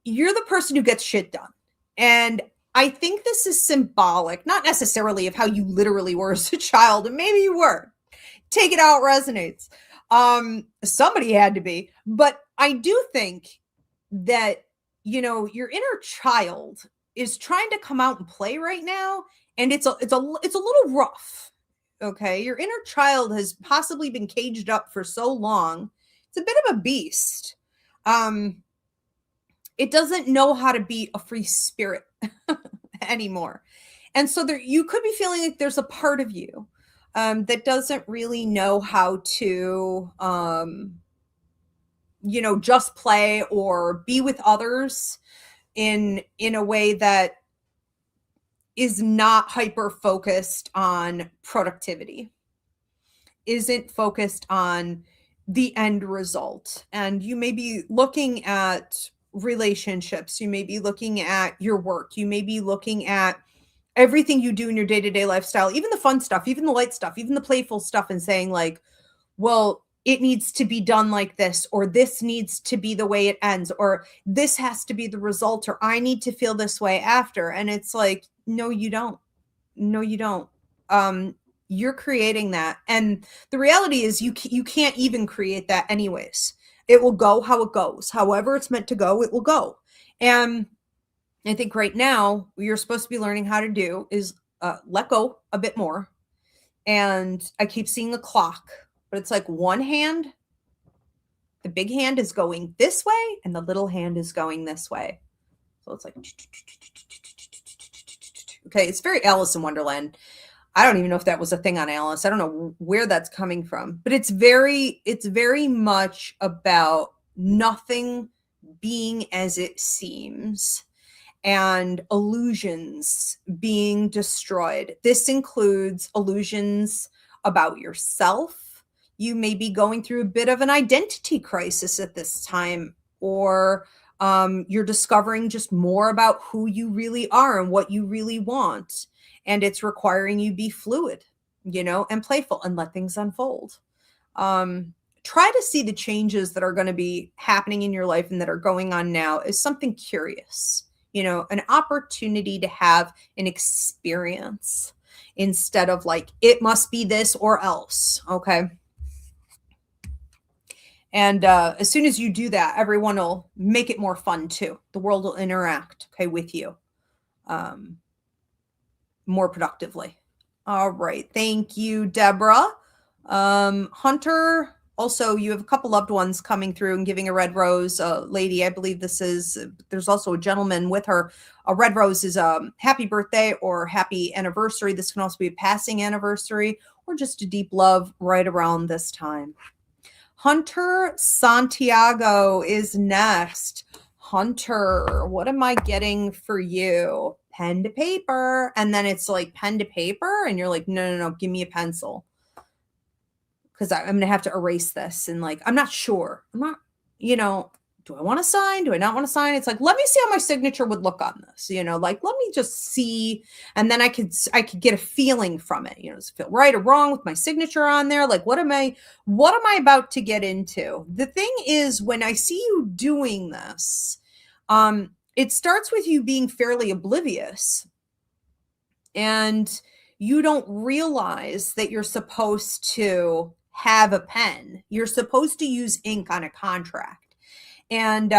Speaker 1: you're the person who gets shit done. And I think this is symbolic, not necessarily of how you literally were as a child, and maybe you were. Take it out resonates. Somebody had to be, but I do think that, your inner child is trying to come out and play right now. And it's a little rough. Okay. Your inner child has possibly been caged up for so long. It's a bit of a beast. It doesn't know how to be a free spirit anymore. And so you could be feeling like there's a part of you that doesn't really know how to, just play or be with others in a way that is not hyper focused on productivity, isn't focused on the end result. And you may be looking at relationships, you may be looking at your work, you may be looking at everything you do in your day-to-day lifestyle, even the fun stuff, even the light stuff, even the playful stuff, and saying like, well, it needs to be done like this, or this needs to be the way it ends, or this has to be the result, or I need to feel this way after. And it's like, no, you don't. No, you don't. You're creating that. And the reality is you can't even create that anyways. It will go how it goes. However it's meant to go, it will go. And I think right now, what you're supposed to be learning how to do is let go a bit more. And I keep seeing the clock, but it's like one hand, the big hand is going this way, and the little hand is going this way. So it's like, okay, it's very Alice in Wonderland. I don't even know if that was a thing on Alice. I don't know where that's coming from, but it's very much about nothing being as it seems. and illusions being destroyed. This includes illusions about yourself. You may be going through a bit of an identity crisis at this time, or you're discovering just more about who you really are and what you really want. And it's requiring you be fluid, and playful and let things unfold. Try to see the changes that are going to be happening in your life and that are going on now as something curious, an opportunity to have an experience instead of like, it must be this or else. Okay. And as soon as you do that, everyone will make it more fun too. The world will interact, okay, with you more productively. All right. Thank you, Deborah. Hunter, also, you have a couple loved ones coming through and giving a red rose. Lady, I believe there's also a gentleman with her. A red rose is a happy birthday or happy anniversary. This can also be a passing anniversary or just a deep love right around this time. Hunter Santiago is next. Hunter, what am I getting for you? Pen to paper. And then it's like pen to paper. And you're like, no, give me a pencil. Because I'm going to have to erase this. And like, I'm not sure. I'm not, do I want to sign? Do I not want to sign? It's like, let me see how my signature would look on this, like, let me just see. And then I could get a feeling from it, does it feel right or wrong with my signature on there? Like, what am I about to get into? The thing is, when I see you doing this, it starts with you being fairly oblivious, and you don't realize that you're supposed to have a pen. You're supposed to use ink on a contract. And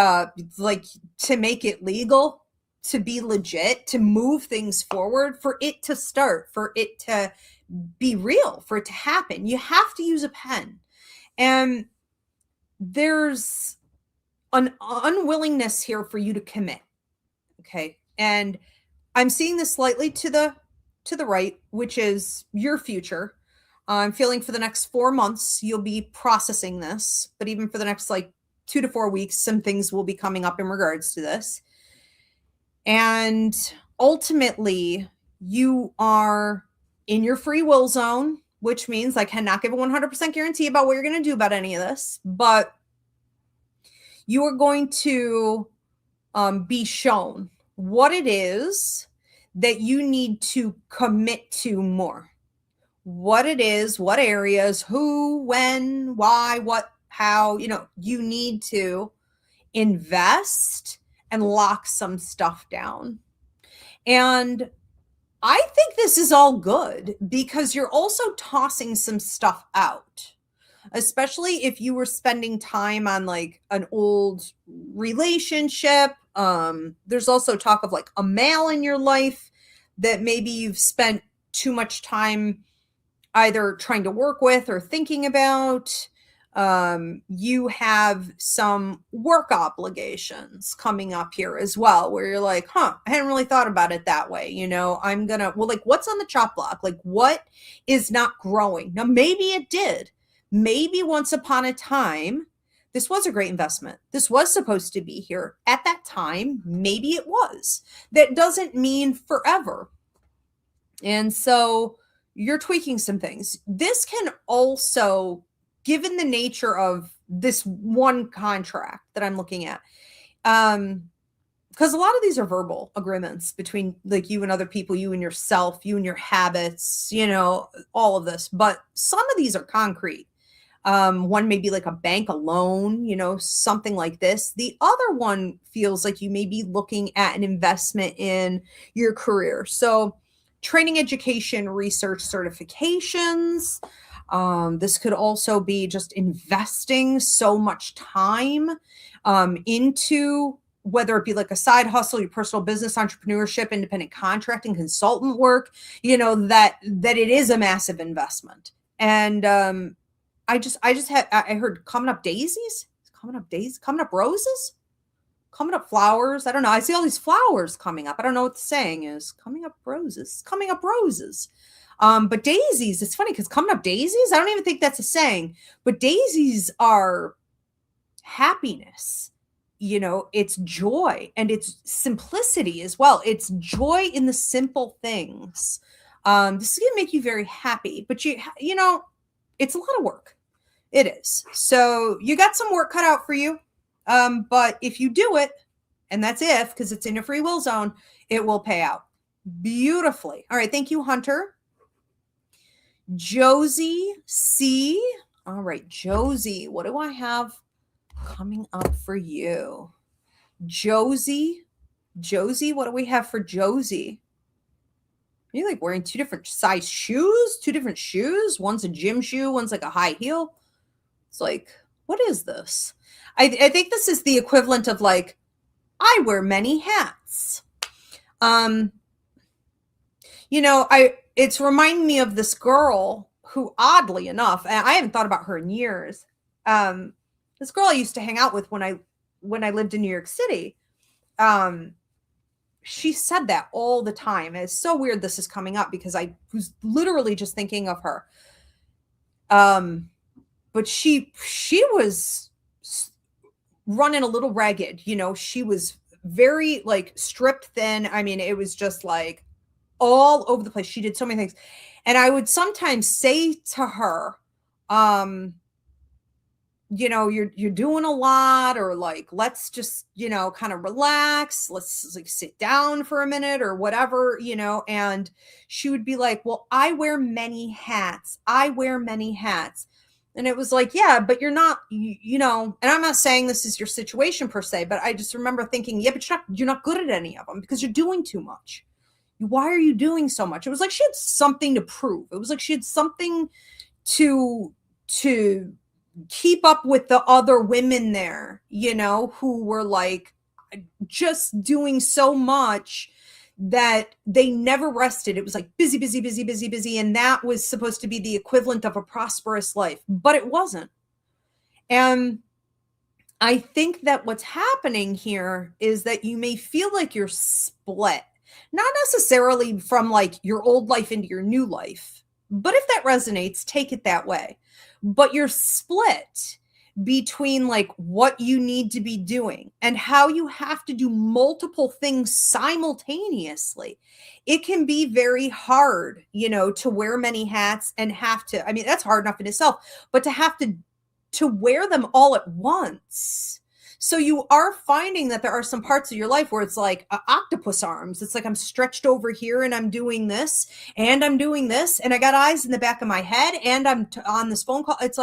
Speaker 1: like, to make it legal, to be legit, to move things forward, for it to start, for it to be real, for it to happen, you have to use a pen. And there's an unwillingness here for you to commit. Okay. And I'm seeing this slightly to the right, which is your future. I'm feeling for the next 4 months, you'll be processing this, but even for the next like 2 to 4 weeks, some things will be coming up in regards to this. And ultimately, you are in your free will zone, which means I cannot give a 100% guarantee about what you're going to do about any of this, but you are going to be shown what it is that you need to commit to more. What it is, what areas, who, when, why, what, how, you need to invest and lock some stuff down. And I think this is all good because you're also tossing some stuff out, especially if you were spending time on like an old relationship. There's also talk of like a male in your life that maybe you've spent too much time either trying to work with or thinking about. You have some work obligations coming up here as well, where you're like, I hadn't really thought about it that way. What's on the chop block? Like, what is not growing? Now, maybe it did. Maybe once upon a time, this was a great investment. This was supposed to be here at that time. Maybe it was. That doesn't mean forever. And so you're tweaking some things. This can also, given the nature of this one contract that I'm looking at, because a lot of these are verbal agreements between like you and other people, you and yourself, you and your habits, all of this, but some of these are concrete. One may be like a bank, a loan, something like this. The other one feels like you may be looking at an investment in your career. So training, education, research, certifications. This could also be just investing so much time into, whether it be like a side hustle, your personal business, entrepreneurship, independent contracting, consultant work, that it is a massive investment. And I heard coming up daisies, coming up roses, coming up flowers. I don't know. I see all these flowers coming up. I don't know what the saying is. Coming up roses. But daisies, it's funny because coming up daisies, I don't even think that's a saying, but daisies are happiness it's joy and it's simplicity as well. It's joy in the simple things. This is going to make you very happy, but it's a lot of work. It is. So you got some work cut out for you. But if you do it, and that's if, because it's in your free will zone, it will pay out beautifully. All right. Thank you, Hunter. Josie C. All right, Josie, what do I have coming up for you? Josie, what do we have for Josie? Are you like wearing two different size shoes? Two different shoes? One's a gym shoe, one's like a high heel. It's like, what is this? I think this is the equivalent of like, I wear many hats. It's reminding me of this girl who, oddly enough, and I haven't thought about her in years. This girl I used to hang out with when I lived in New York City. She said that all the time. And it's so weird this is coming up because I was literally just thinking of her. But she was running a little ragged, she was very like stripped thin. I mean, it was just like all over the place. She did so many things. And I would sometimes say to her, you're doing a lot, or like, let's just, kind of relax. Let's like sit down for a minute or whatever, and she would be like, well, I wear many hats. And it was like, yeah, but you're not, and I'm not saying this is your situation per se, but I just remember thinking, yeah, but you're not good at any of them because you're doing too much. Why are you doing so much? It was like she had something to prove. It was like she had something to keep up with the other women there, who were like just doing so much that they never rested. It was like busy, busy, busy, busy, busy. And that was supposed to be the equivalent of a prosperous life, but it wasn't. And I think that what's happening here is that you may feel like you're split, not necessarily from like your old life into your new life, but if that resonates, take it that way. But you're split between like what you need to be doing and how you have to do multiple things simultaneously. It can be very hard, to wear many hats and have to, I mean, that's hard enough in itself, but to have to wear them all at once. So you are finding that there are some parts of your life where it's like octopus arms. It's like I'm stretched over here and I'm doing this and I'm doing this and I got eyes in the back of my head and I'm on this phone call. It's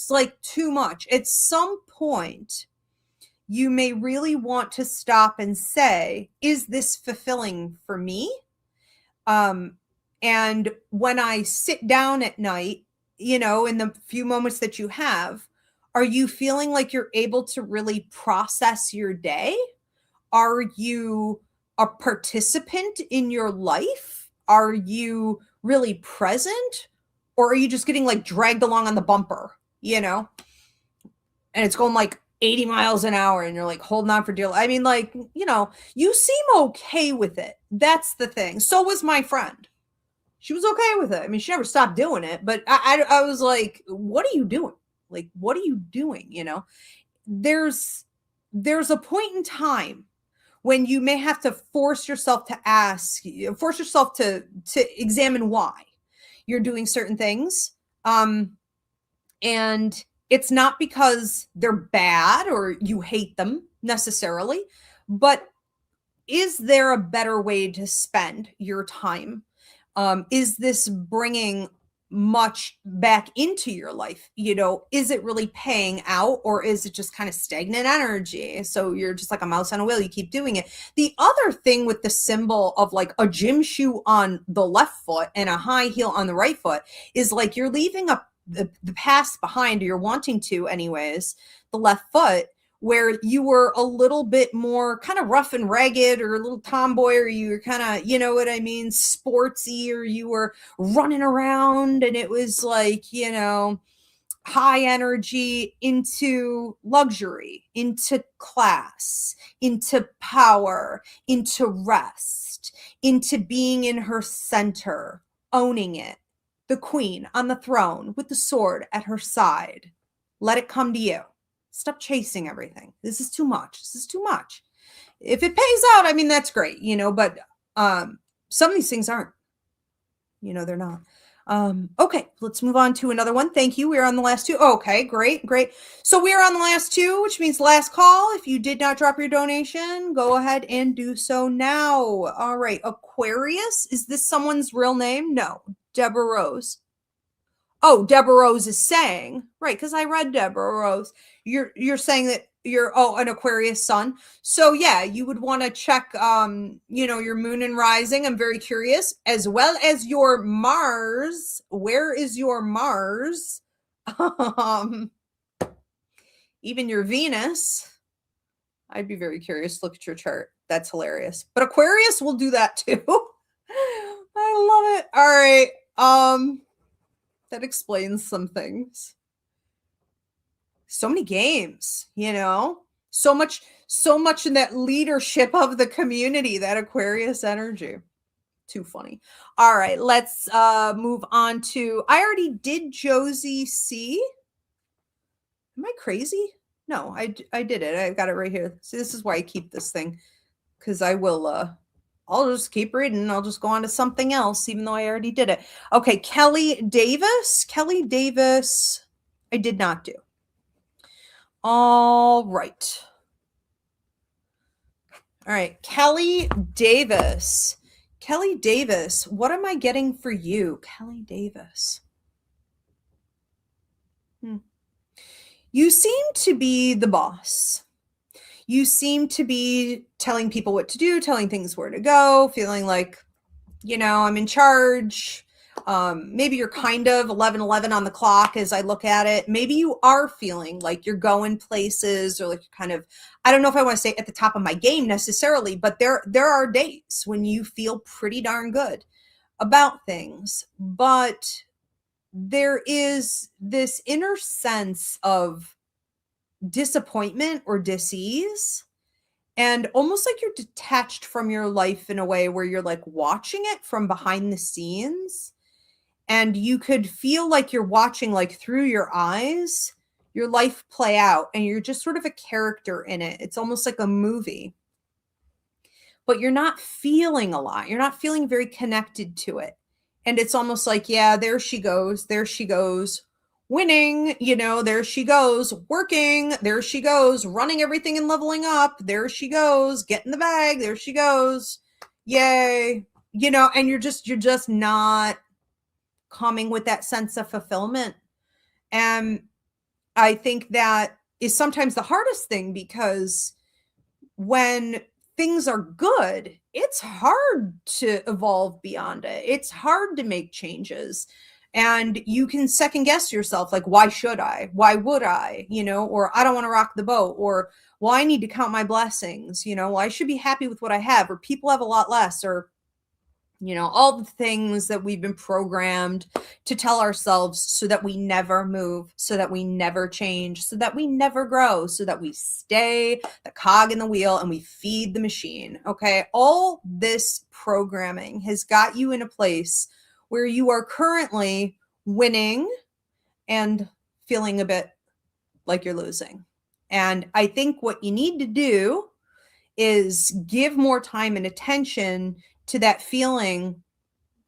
Speaker 1: like too much. At some point, you may really want to stop and say, is this fulfilling for me? And when I sit down at night, in the few moments that you have, are you feeling like you're able to really process your day? Are you a participant in your life? Are you really present? Or are you just getting like dragged along on the bumper, and it's going like 80 miles an hour and you're like holding on for dear life? I mean, like, you seem okay with it. That's the thing. So was my friend. She was okay with it. I mean, she never stopped doing it, but I was like, what are you doing? Like, what are you doing? There's a point in time when you may have to force yourself to examine why you're doing certain things. And it's not because they're bad or you hate them necessarily, but is there a better way to spend your time? Is this bringing much back into your life? Is it really paying out, or is it just kind of stagnant energy? So you're just like a mouse on a wheel. You keep doing it. The other thing with the symbol of like a gym shoe on the left foot and a high heel on the right foot is like you're leaving the past behind, or you're wanting to anyways, the left foot, where you were a little bit more kind of rough and ragged, or a little tomboy, or you were kind of, sportsy, or you were running around and it was like, high energy into luxury, into class, into power, into rest, into being in her center, owning it. The queen on the throne with the sword at her side. Let it come to you. Stop chasing everything. This is too much. This is too much. If it pays out, I mean, that's great, but some of these things aren't, they're not. Okay, let's move on to another one. Thank you. We're on the last two. Okay, great. So we are on the last two, which means last call. If you did not drop your donation, go ahead and do so now. All right, Aquarius. Is this someone's real name? No, Deborah Rose. Oh, Deborah Rose is saying, right, because I read Deborah Rose. You're saying that you're an Aquarius sun. So yeah, you would want to check your moon and rising. I'm very curious, as well as your Mars. Where is your Mars? Even your Venus. I'd be very curious. Look at your chart. That's hilarious. But Aquarius will do that too. I love it. All right. That explains some things. So many games, so much in that leadership of the community, that Aquarius energy. Too funny. All right, let's move on to, I already did Josie C. Am I crazy? No, I did it. I've got it right here. See, this is why I keep this thing, because I will, I'll just keep reading. I'll just go on to something else, even though I already did it. Okay, Kelly Davis. I did not do. All right. Kelly Davis. What am I getting for you, Kelly Davis? You seem to be the boss. You seem to be telling people what to do, telling things where to go, feeling like, I'm in charge. Maybe you're kind of 11:11 on the clock as I look at it. Maybe you are feeling like you're going places, or like you're kind of, I don't know if I want to say at the top of my game necessarily, but there are days when you feel pretty darn good about things. But there is this inner sense of disappointment or dis-ease, and almost like you're detached from your life in a way where you're like watching it from behind the scenes, and you could feel like you're watching, like through your eyes, your life play out, and you're just sort of a character in it. It's almost like a movie, but you're not feeling a lot. You're not feeling very connected to it. And it's almost like, yeah, there she goes, winning, there she goes, working, there she goes, running everything and leveling up, there she goes, getting the bag, there she goes, yay, and you're just not coming with that sense of fulfillment. And I think that is sometimes the hardest thing, because when things are good, it's hard to evolve beyond it. It's hard to make changes. And you can second guess yourself, like, why should I? Why would I? Or I don't want to rock the boat, or, well, I need to count my blessings. Well, I should be happy with what I have, or people have a lot less, or, all the things that we've been programmed to tell ourselves, so that we never move, so that we never change, so that we never grow, so that we stay the cog in the wheel and we feed the machine. Okay. All this programming has got you in a place where you are currently winning and feeling a bit like you're losing. And I think what you need to do is give more time and attention to that feeling.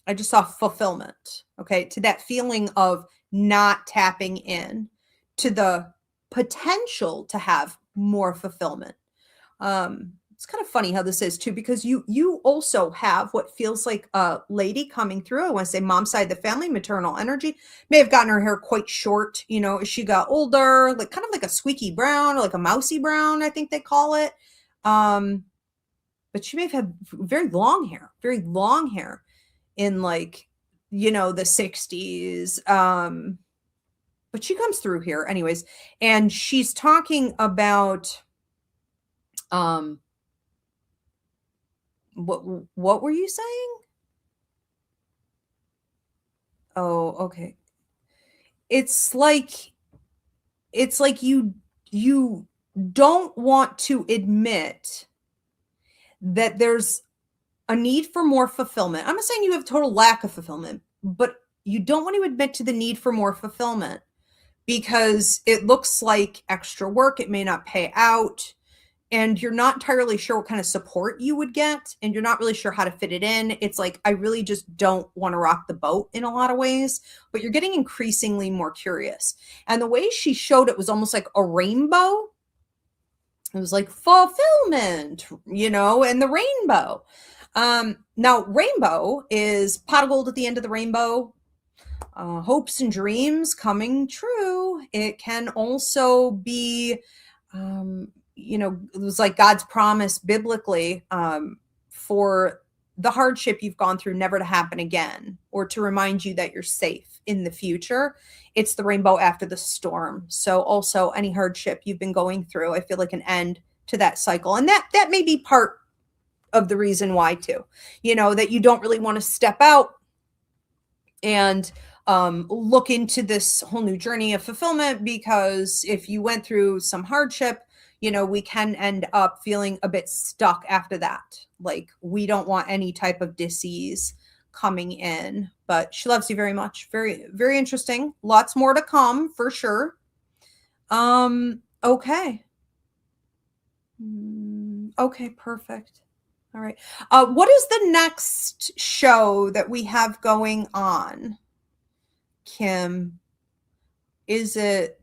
Speaker 1: I just saw fulfillment, okay, to that feeling of not tapping in to the potential to have more fulfillment. It's kind of funny how this is too, because you also have what feels like a lady coming through. I want to say mom's side of the family, maternal energy, may have gotten her hair quite short, as she got older, like kind of like a squeaky brown, or like a mousy brown, I think they call it. But she may have had very long hair in like, the 60s. But she comes through here anyways. And she's talking about, what were you saying? Oh, okay. It's like you don't want to admit that there's a need for more fulfillment. I'm not saying you have total lack of fulfillment, but you don't want to admit to the need for more fulfillment, because it looks like extra work. It may not pay out. And you're not entirely sure what kind of support you would get, and you're not really sure how to fit it in. It's like, I really just don't want to rock the boat in a lot of ways, but you're getting increasingly more curious. And the way she showed it was almost like a rainbow. It was like fulfillment, you know, and the rainbow. Now, rainbow is pot of gold at the end of the rainbow. Hopes and dreams coming true. It can also be, you know, it was like God's promise biblically for the hardship you've gone through never to happen again, or to remind you that you're safe in the future. It's the rainbow after the storm. So also any hardship you've been going through, I feel like an end to that cycle. And that may be part of the reason why too, you know, that you don't really want to step out and look into this whole new journey of fulfillment, because if you went through some hardship, you know, we can end up feeling a bit stuck after that. Like, we don't want any type of disease coming in. But she loves you very much. Very, very interesting. Lots more to come for sure. Okay. Okay, perfect. All right. What is the next show that we have going on, Kim? Is it...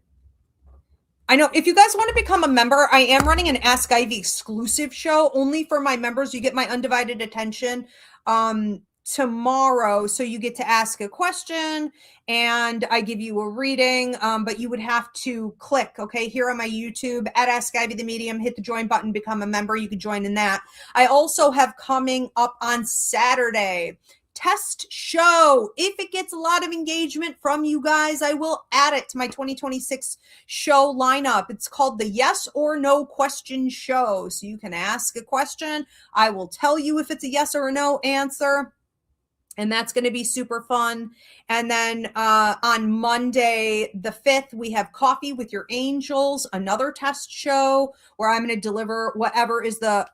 Speaker 1: I know if you guys want to become a member, I am running an Ask Ivy exclusive show only for my members. You get my undivided attention tomorrow. So you get to ask a question and I give you a reading, but you would have to click, okay, here on my YouTube at Ask Ivy the Medium, hit the join button, become a member. You can join in that. I also have coming up on Saturday, test show. If it gets a lot of engagement from you guys, I will add it to my 2026 show lineup. It's called the Yes or No Question Show. So you can ask a question. I will tell you if it's a yes or a no answer. And that's going to be super fun. And then on Monday, the 5th, we have Coffee with Your Angels, another test show where I'm going to deliver whatever is the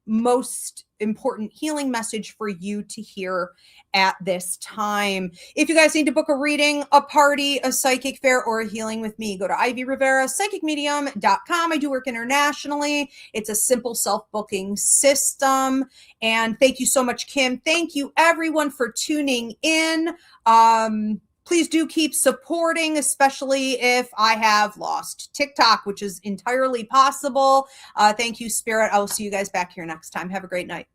Speaker 1: most important healing message for you to hear at this time. If you guys need to book a reading, a party, a psychic fair, or a healing with me, go to Ivy Rivera Psychic Medium.com. I do work internationally. It's a simple self-booking system. And thank you so much, Kim. Thank you everyone for tuning in. Please do keep supporting, especially if I have lost TikTok, which is entirely possible. Thank you, Spirit. I will see you guys back here next time. Have a great night.